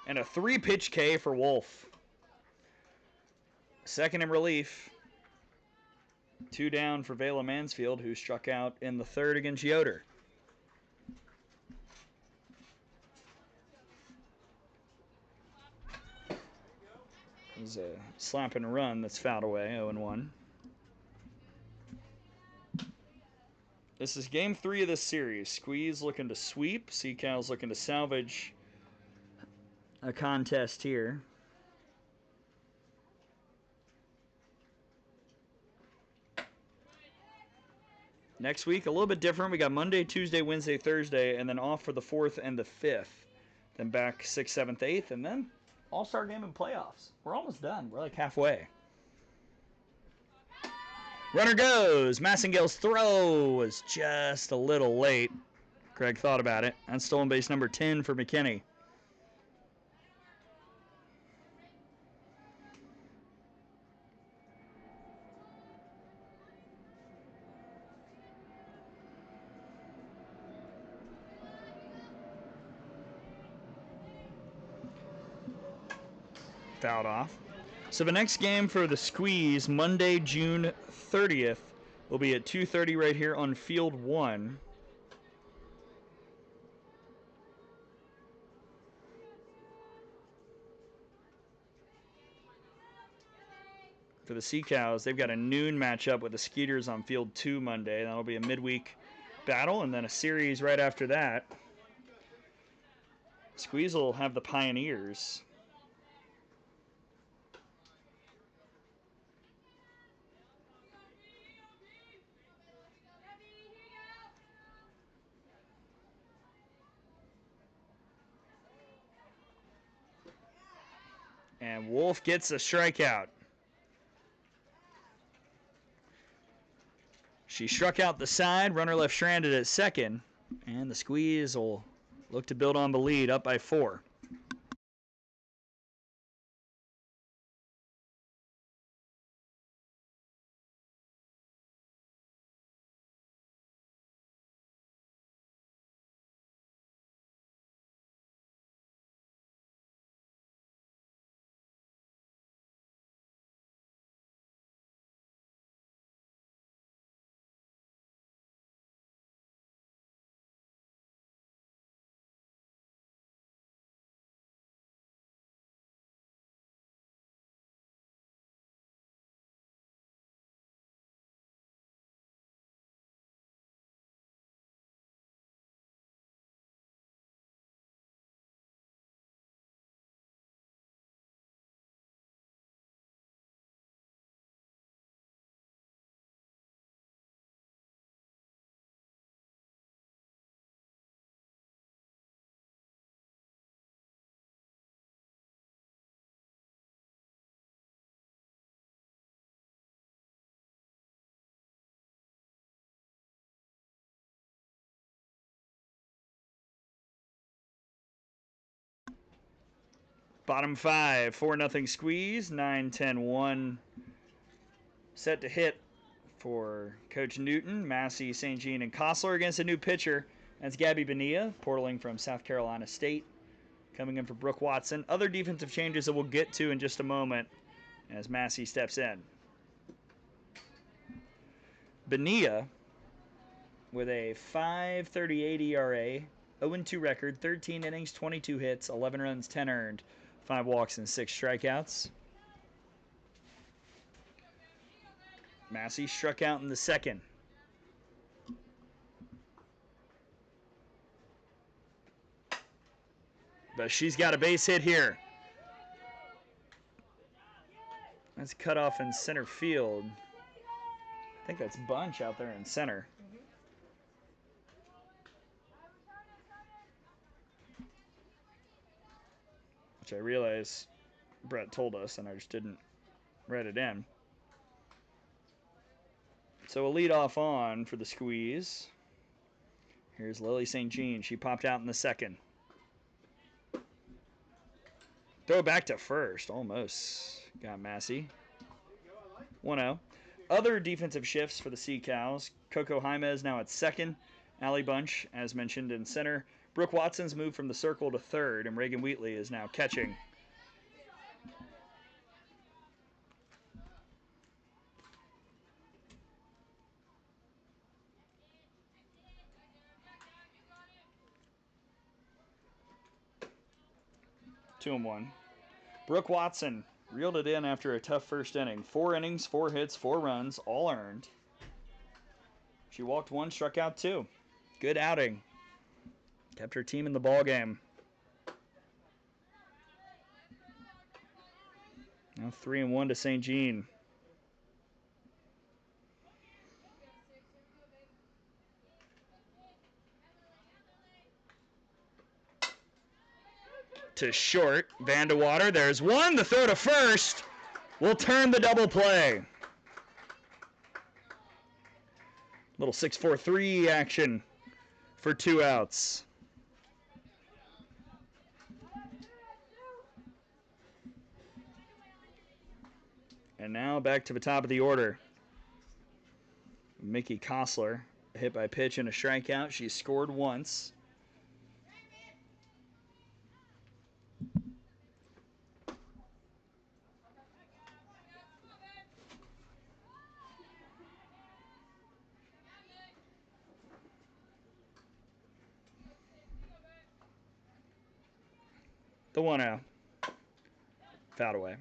And a 3-pitch K for Wolf. Second in relief. 2 down for Vela Mansfield, who struck out in the 3rd against Yoder. There's a slap and run that's fouled away, 0-1. This is game 3 of this series. Squeeze looking to sweep. Sea-Cows looking to salvage a contest here. Next week, a little bit different. We got Monday, Tuesday, Wednesday, Thursday, and then off for the 4th and the 5th. Then back 6th, 7th, 8th, and then All-Star game and playoffs. We're almost done. We're like halfway. Runner goes. Massengale's throw was just a little late. Craig thought about it. And stolen base number 10 for McKinney. Fouled off. So the next game for the Squeeze, Monday, June 30th, will be at 2:30 right here on Field 1. For the Sea-Cows, they've got a noon matchup with the Skeeters on Field 2 Monday. That'll be a midweek battle, and then a series right after that. Squeeze will have the Pioneers. And Wolf gets a strikeout. She struck out the side. Runner left stranded at second. And the Squeeze will look to build on the lead, up by 4. Bottom 5, 4-0 Squeeze, 9-10-1. Set to hit for Coach Newton, Massey, St. Jean, and Kostler against a new pitcher. That's Gabby Bonilla, portaling from South Carolina State, coming in for Brooke Watson. Other defensive changes that we'll get to in just a moment as Massey steps in. Bonilla with a 5.38 ERA, 0-2 record, 13 innings, 22 hits, 11 runs, 10 earned, 5 walks, and 6 strikeouts. Massey struck out in the second. But she's got a base hit here. That's cut off in center field. I think that's Bunch out there in center. Which I realize Brett told us, and I just didn't write it in. So a leadoff on for the Squeeze. Here's Lily St. Jean. She popped out in the second. Throw back to first. Almost got Massey. 1-0. Other defensive shifts for the Sea Cows. Coco Jaimez now at second. Allie Bunch, as mentioned, in center. Brooke Watson's moved from the circle to third, and Reagan Wheatley is now catching. Two and one. Brooke Watson reeled it in after a tough first inning. 4 innings, 4 hits, 4 runs, all earned. She walked 1, struck out 2. Good outing. Kept her team in the ball game. Now 3-1 to St. Jean. To short, Vandewater. There's one. The throw to first will turn the double play. Little 6-4-3 action for 2 outs. And now back to the top of the order. Mickey Kostler, a hit by pitch and a strikeout. She scored once. The 1-0. Fouled away.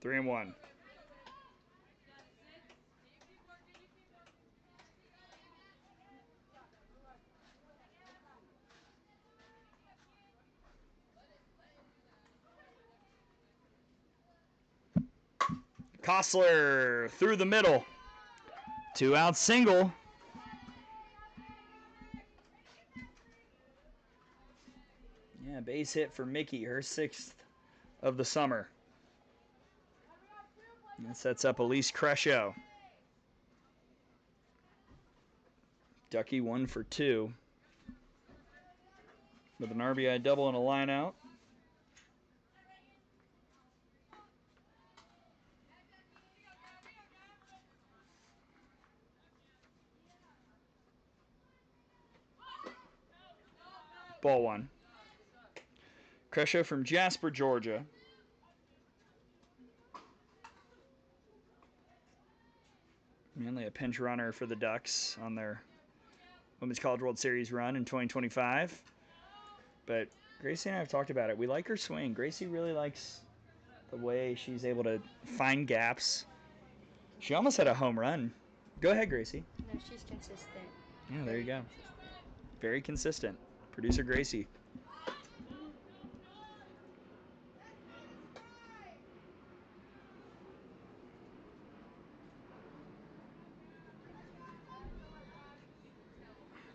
3-1. Kostler through the middle. 2-out single. Yeah, base hit for Mickey, her 6th of the summer. That sets up Elise Crescio. Ducky 1 for 2 with an RBI double and a line out. Ball 1. Crescio from Jasper, Georgia. Mainly a pinch runner for the Ducks on their Women's College World Series run in 2025. But Gracie and I have talked about it. We like her swing. Gracie really likes the way she's able to find gaps. She almost had a home run. Go ahead, Gracie. No, she's consistent. Yeah, there you go. Very consistent. Producer Gracie.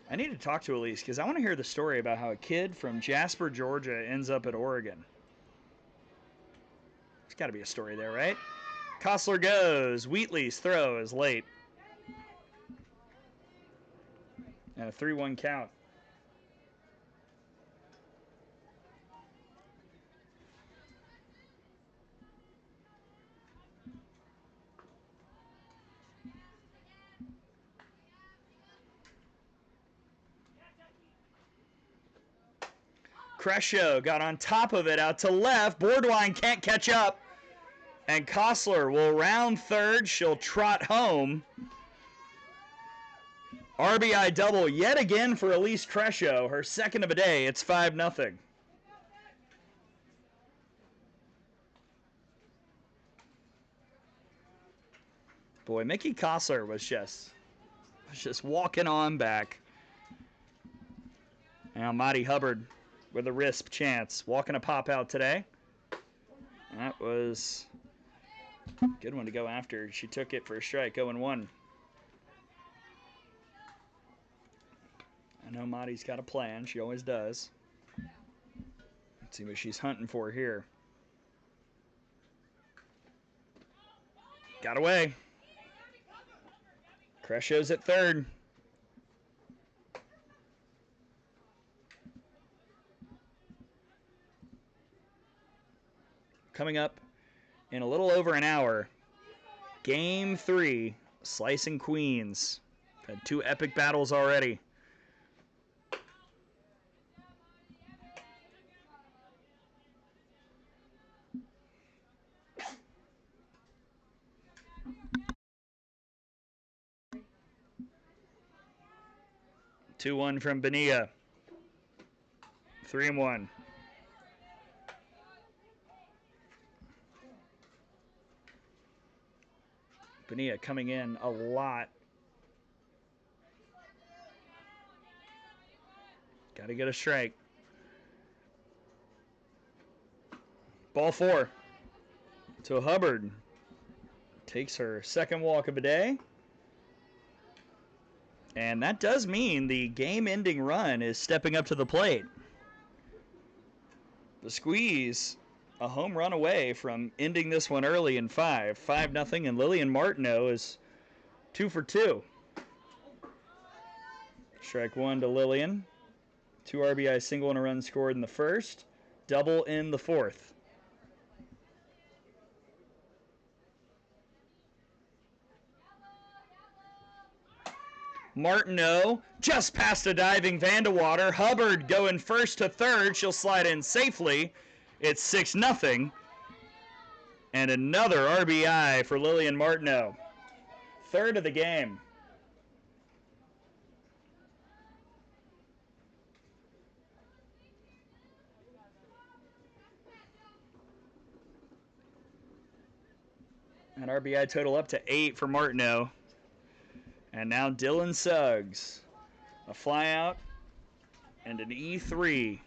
I need to talk to Elise because I want to hear the story about how a kid from Jasper, Georgia ends up at Oregon. There's got to be a story there, right? Kostler goes. Wheatley's throw is late. And a 3-1 count. Crescio got on top of it out to left. Boardwine can't catch up. And Kostler will round third. She'll trot home. RBI double yet again for Elise Crescio. Her 2nd of a day. It's 5-0. Boy, Mickey Kostler was just walking on back. Now Maddie Hubbard with a wrist chance. Walking a pop out today. That was a good one to go after. She took it for a strike, 0-1. I know Maddie's got a plan. She always does. Let's see what she's hunting for here. Got away. Crescio's at third. Coming up in a little over an hour, Game 3, Slicing Queens. Had 2 epic battles already. Two one from Bonilla. 3-1. Bonilla coming in a lot. Got to get a strike. Ball 4 to Hubbard. Takes her 2nd walk of the day. And that does mean the game-ending run is stepping up to the plate. The Squeeze, a home run away from ending this one early in 5-0, and Lillian Martineau is 2 for 2. Strike 1 to Lillian. 2 RBI single and a run scored in the 1st. Double in the 4th. Martineau just past a diving Vandewater. Hubbard going 1st to 3rd. She'll slide in safely. It's 6-0. And another RBI for Lillian Martineau. 3rd of the game. And RBI total up to 8 for Martineau. And now Dylan Suggs. A flyout and an E3.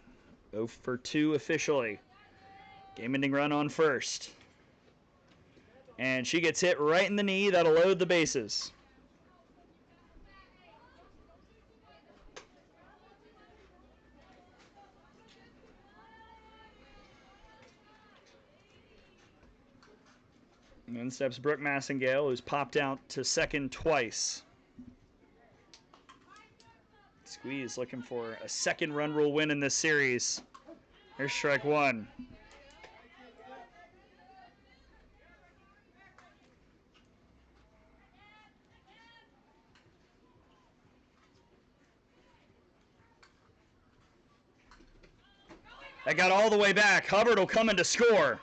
0 for 2 officially. Game-ending run on first. And she gets hit right in the knee. That'll load the bases. And in steps Brooke Massengale, who's popped out to second twice. Squeeze looking for a second run rule win in this series. Here's strike one. That got all the way back. Hubbard will come in to score.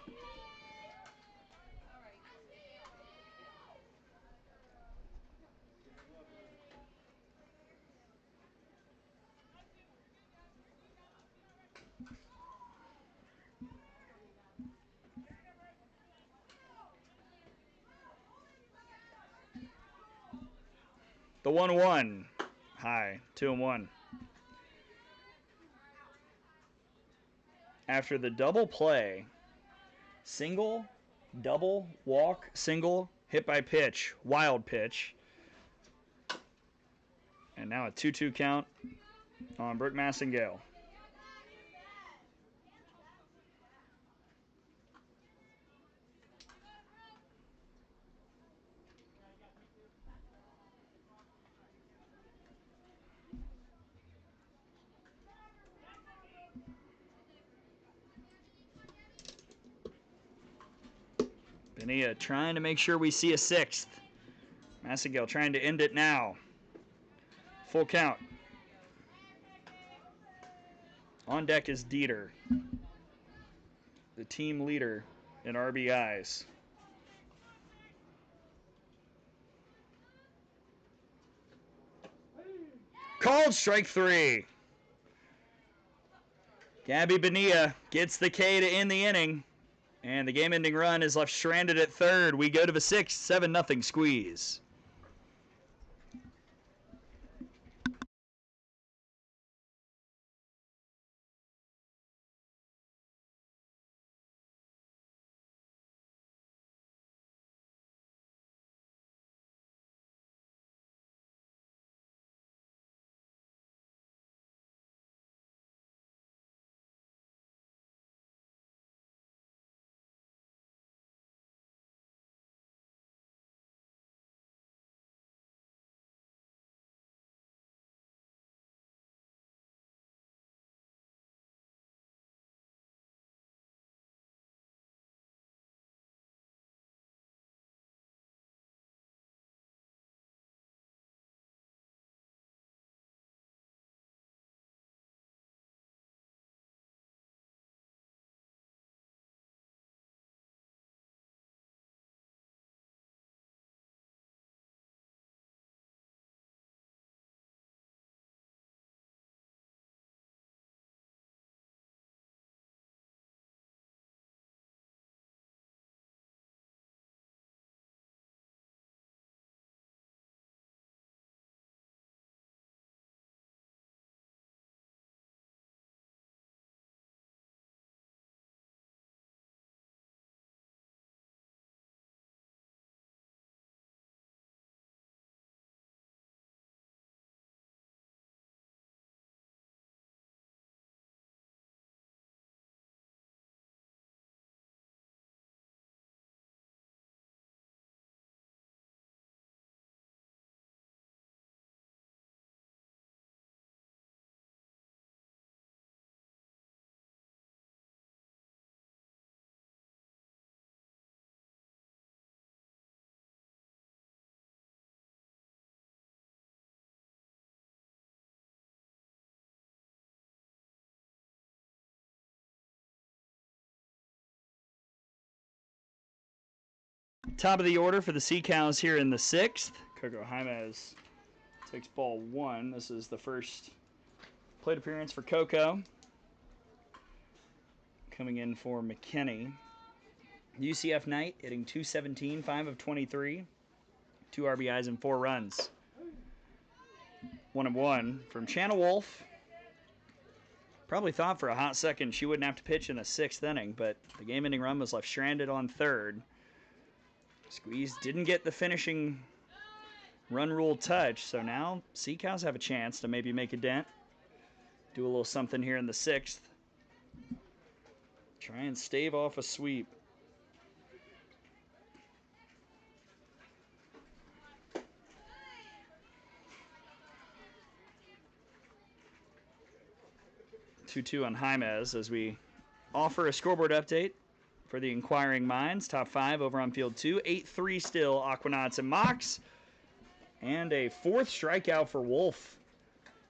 The 1-1. High. 2-1. After the double play, single, double, walk, single, hit by pitch, wild pitch. And now a 2-2 count on Brooke Massengale. Bonilla trying to make sure we see a sixth. Massengale trying to end it now. Full count. On deck is Dieter, the team leader in RBIs. Called strike 3. Gabby Bonilla gets the K to end the inning. And the game-ending run is left stranded at third. We go to the 6th, 7-0 squeeze. Top of the order for the Sea Cows here in the 6th. Coco Jaimez takes ball 1. This is the first plate appearance for Coco. Coming in for McKinney. UCF Knight hitting .217, 5 of 23, 2 RBIs and 4 runs. 1-1 from Channel Wolf. Probably thought for a hot second she wouldn't have to pitch in the 6th inning, but the game-ending run was left stranded on 3rd. Squeeze didn't get the finishing run rule touch, so now Sea Cows have a chance to maybe make a dent. Do a little something here in the 6th. Try and stave off a sweep. Two on Jaimez as we offer a scoreboard update for the inquiring minds. Top 5 over on field 2. 8-3 still, Aquanauts and Mocs. And a 4th strikeout for Wolf.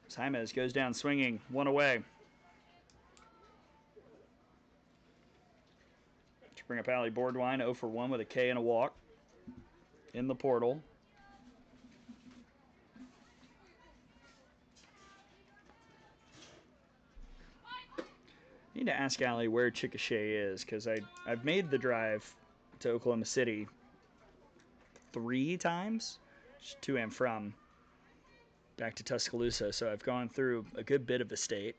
Jaimez goes down swinging, 1 away. To bring up Allie Boardwine, 0 for 1 with a K and a walk in the portal. Need to ask Allie where Chickasha is, because I've made the drive to Oklahoma City 3 times, just to and from, back to Tuscaloosa, so I've gone through a good bit of the state.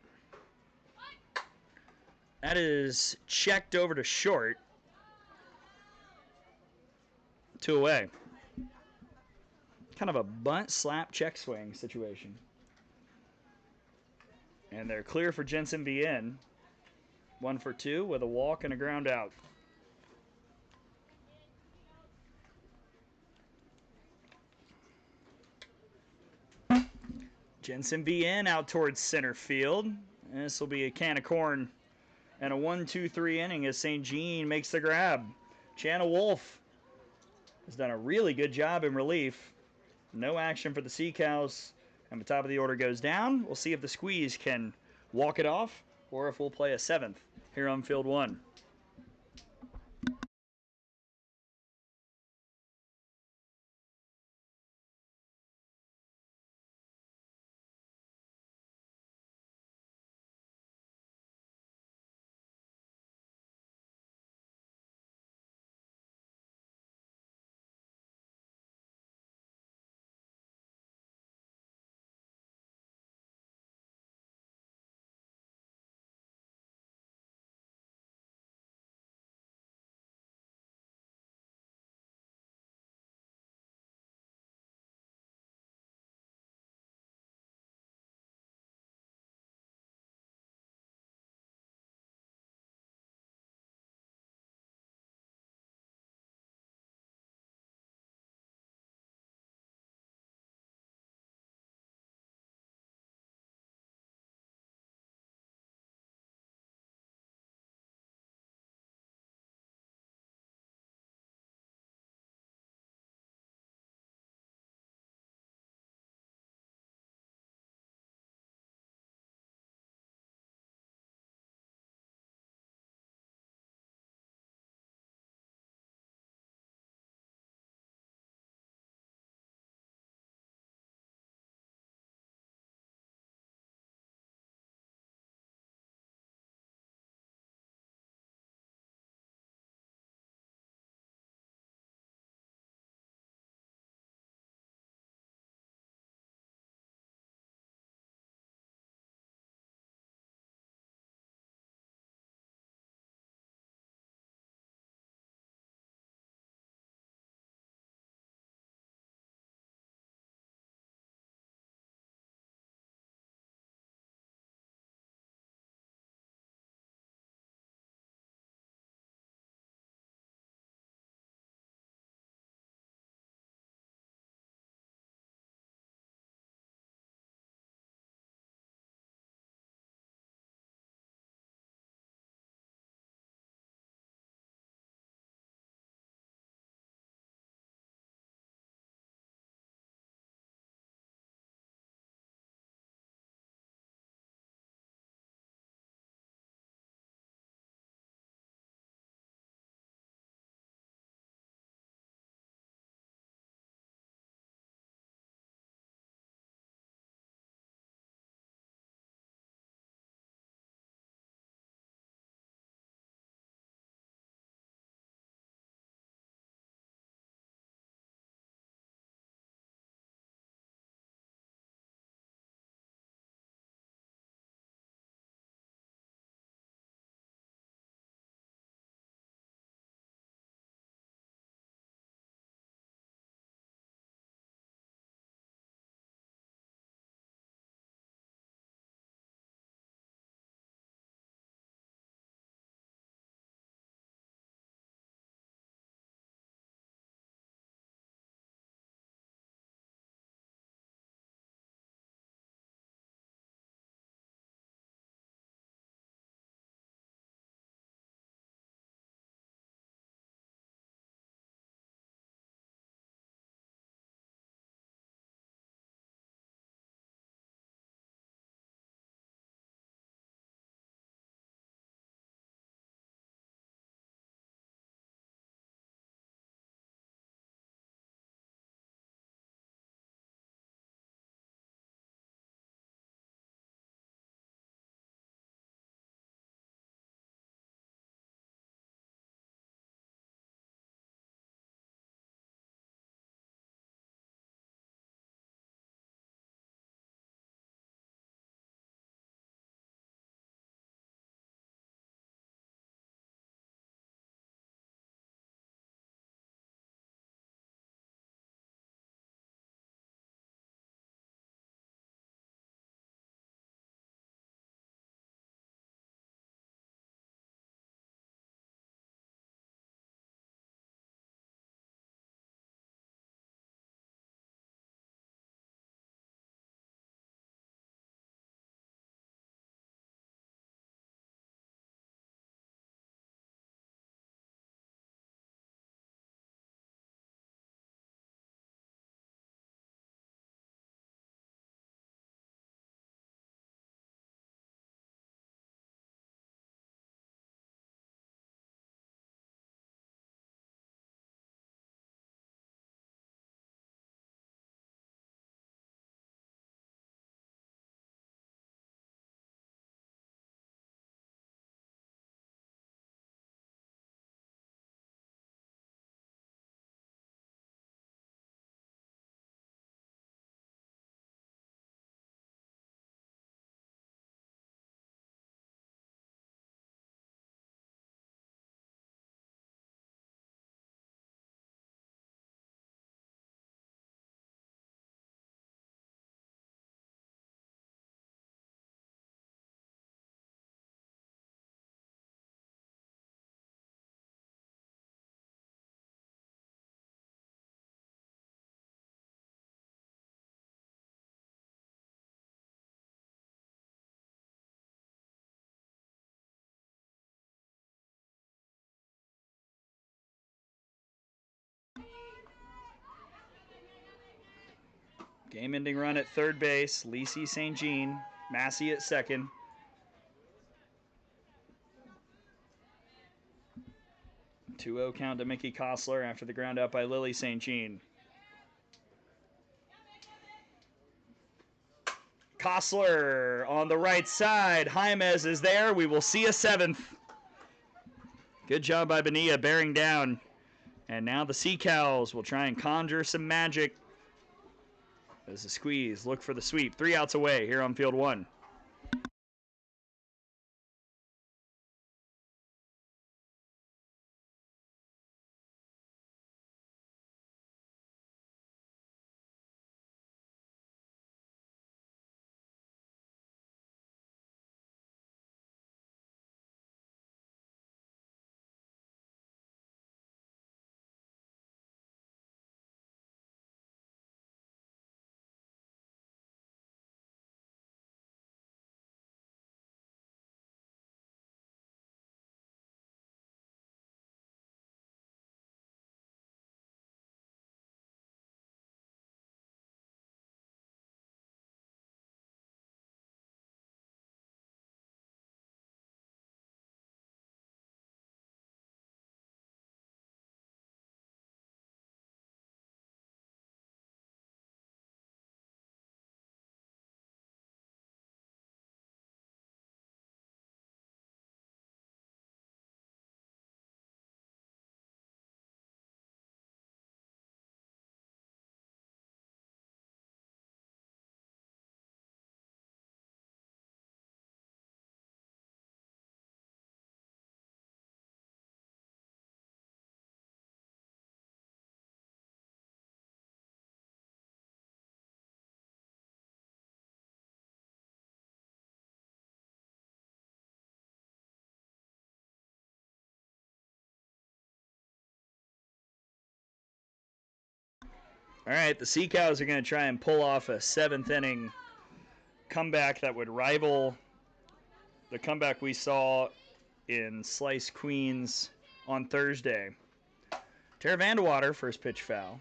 That is checked over to short. 2 away. Kind of a bunt slap check swing situation. And they're clear for Jensen Bien. 1 for 2 with a walk and a ground out. Jensen Bien out towards center field. And this will be a can of corn and a 1-2-3 inning as St. Jean makes the grab. Channel Wolf has done a really good job in relief. No action for the Sea Cows. And the top of the order goes down. We'll see if the Squeeze can walk it off or if we'll play a 7th here on field 1. Game-ending run at third base. Lisi St. Jean. Massey at second. 2-0 count to Mickey Kostler after the ground out by Lily St. Jean. Kostler on the right side. Jaimes is there. We will see a seventh. Good job by Bonilla bearing down. And now the Sea Cows will try and conjure some magic. There's a squeeze. Look for the sweep. 3 outs away here on field 1. All right, the Sea Cows are going to try and pull off a 7th inning comeback that would rival the comeback we saw in Slice Queens on Thursday. Tara Vandewater, first pitch foul.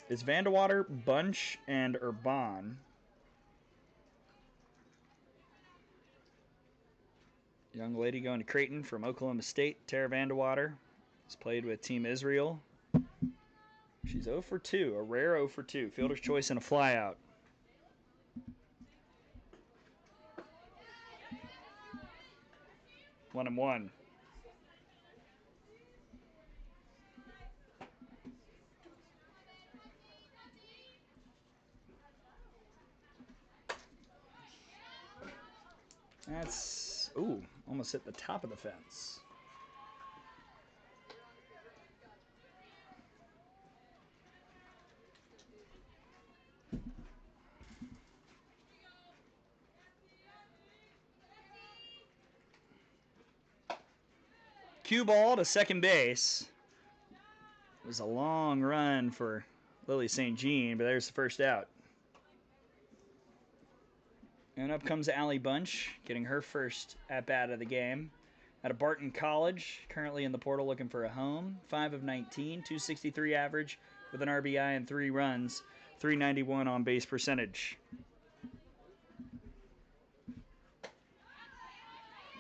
It's Vandewater, Bunch, and Urban. Young lady going to Creighton from Oklahoma State. Tara Vandewater has played with Team Israel. She's 0 for 2, a rare 0 for 2. Fielder's choice and a flyout. One and one. That's, ooh, almost hit the top of the fence. Cue ball to second base. It was a long run for Lily St. Jean, but there's the first out. And up comes Allie Bunch, getting her first at-bat of the game. Out of Barton College, currently in the portal looking for a home. 5 of 19, 263 average with an RBI and 3 runs. 391 on base percentage.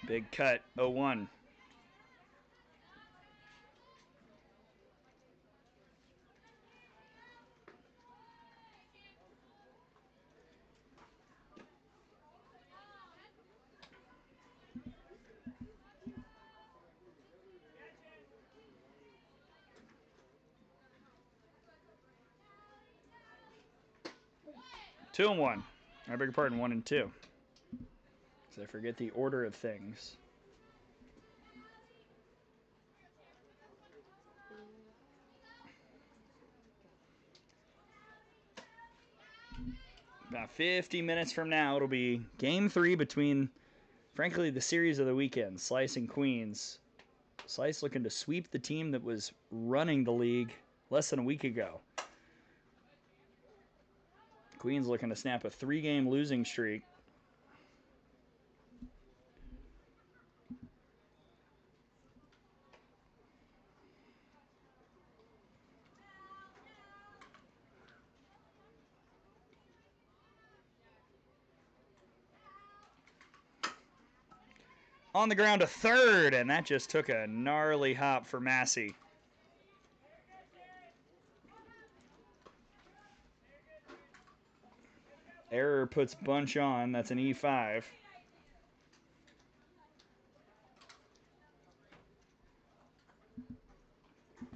Big cut, 0-1. Two and one. I beg your pardon, 1 and 2. Because I forget the order of things. About 50 minutes from now, it'll be game 3 between, frankly, the series of the weekend, Slice and Queens. Slice looking to sweep the team that was running the league less than a week ago. Queens looking to snap a 3-game losing streak. On the ground to third, and that just took a gnarly hop for Massey. Error puts Bunch on. That's an E5.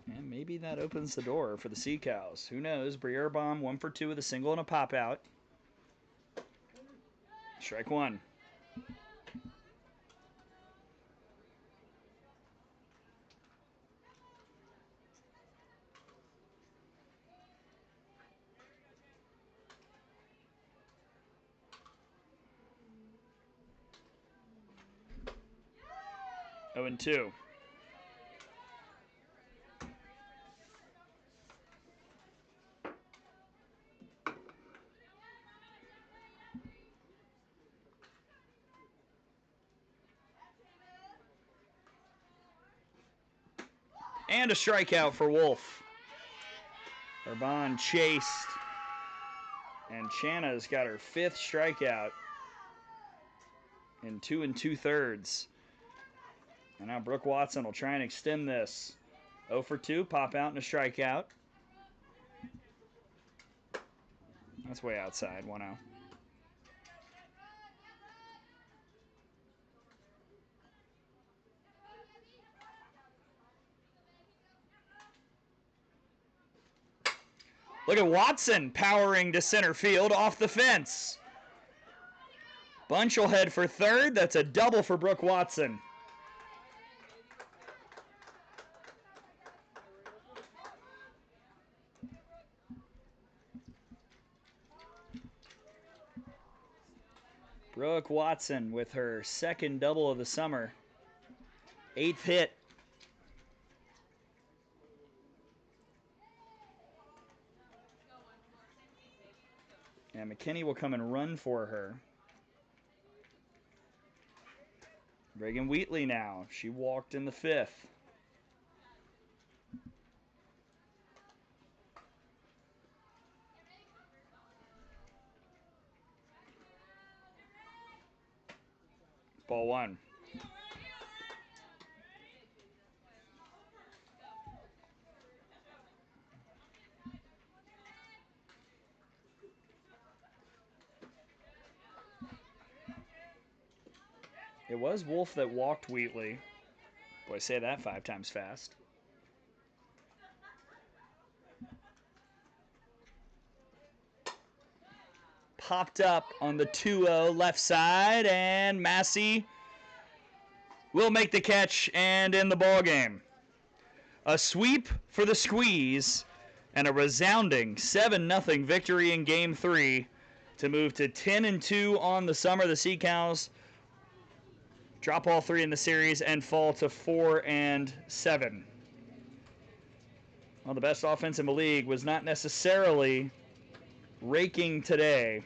And maybe that opens the door for the Sea Cows. Who knows? Briere Bomb 1 for 2 with a single and a pop out. Strike one. Oh and 2. And a strikeout for Wolf. Urban chased. And Chana's got her 5th strikeout in 2 2/3. And now Brooke Watson will try and extend this. 0 for 2, pop out and a strikeout. That's way outside, 1-0. Look at Watson powering to center field off the fence. Bunch will head for third. That's a double for Brooke Watson. Brooke Watson with her 2nd double of the summer. 8th hit. And McKinney will come and run for her. Reagan Wheatley now. She walked in the 5th. Ball 1. It was Wolf that walked Wheatley. Boy, say that 5 times fast. Popped up on the 2-0 left side, and Massey will make the catch and end the ball game. A sweep for the Squeeze and a resounding 7-0 victory in Game 3 to move to 10-2 on the summer. The Sea Cows drop all 3 in the series and fall to 4-7. Well, the best offense in the league was not necessarily raking today,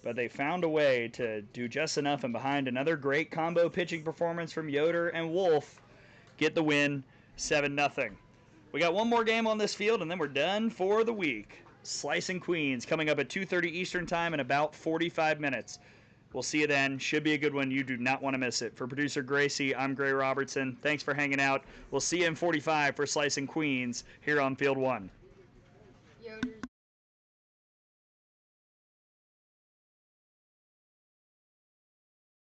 but they found a way to do just enough, and behind another great combo pitching performance from Yoder and Wolf, get the win 7-0. We got one more game on this field, and then we're done for the week. Slicing Queens coming up at 2:30 Eastern Time in about 45 minutes. We'll see you then. Should be a good one. You do not want to miss it. For producer Gracie, I'm Gray Robertson. Thanks for hanging out. We'll see you in 45 for Slicing Queens here on Field 1.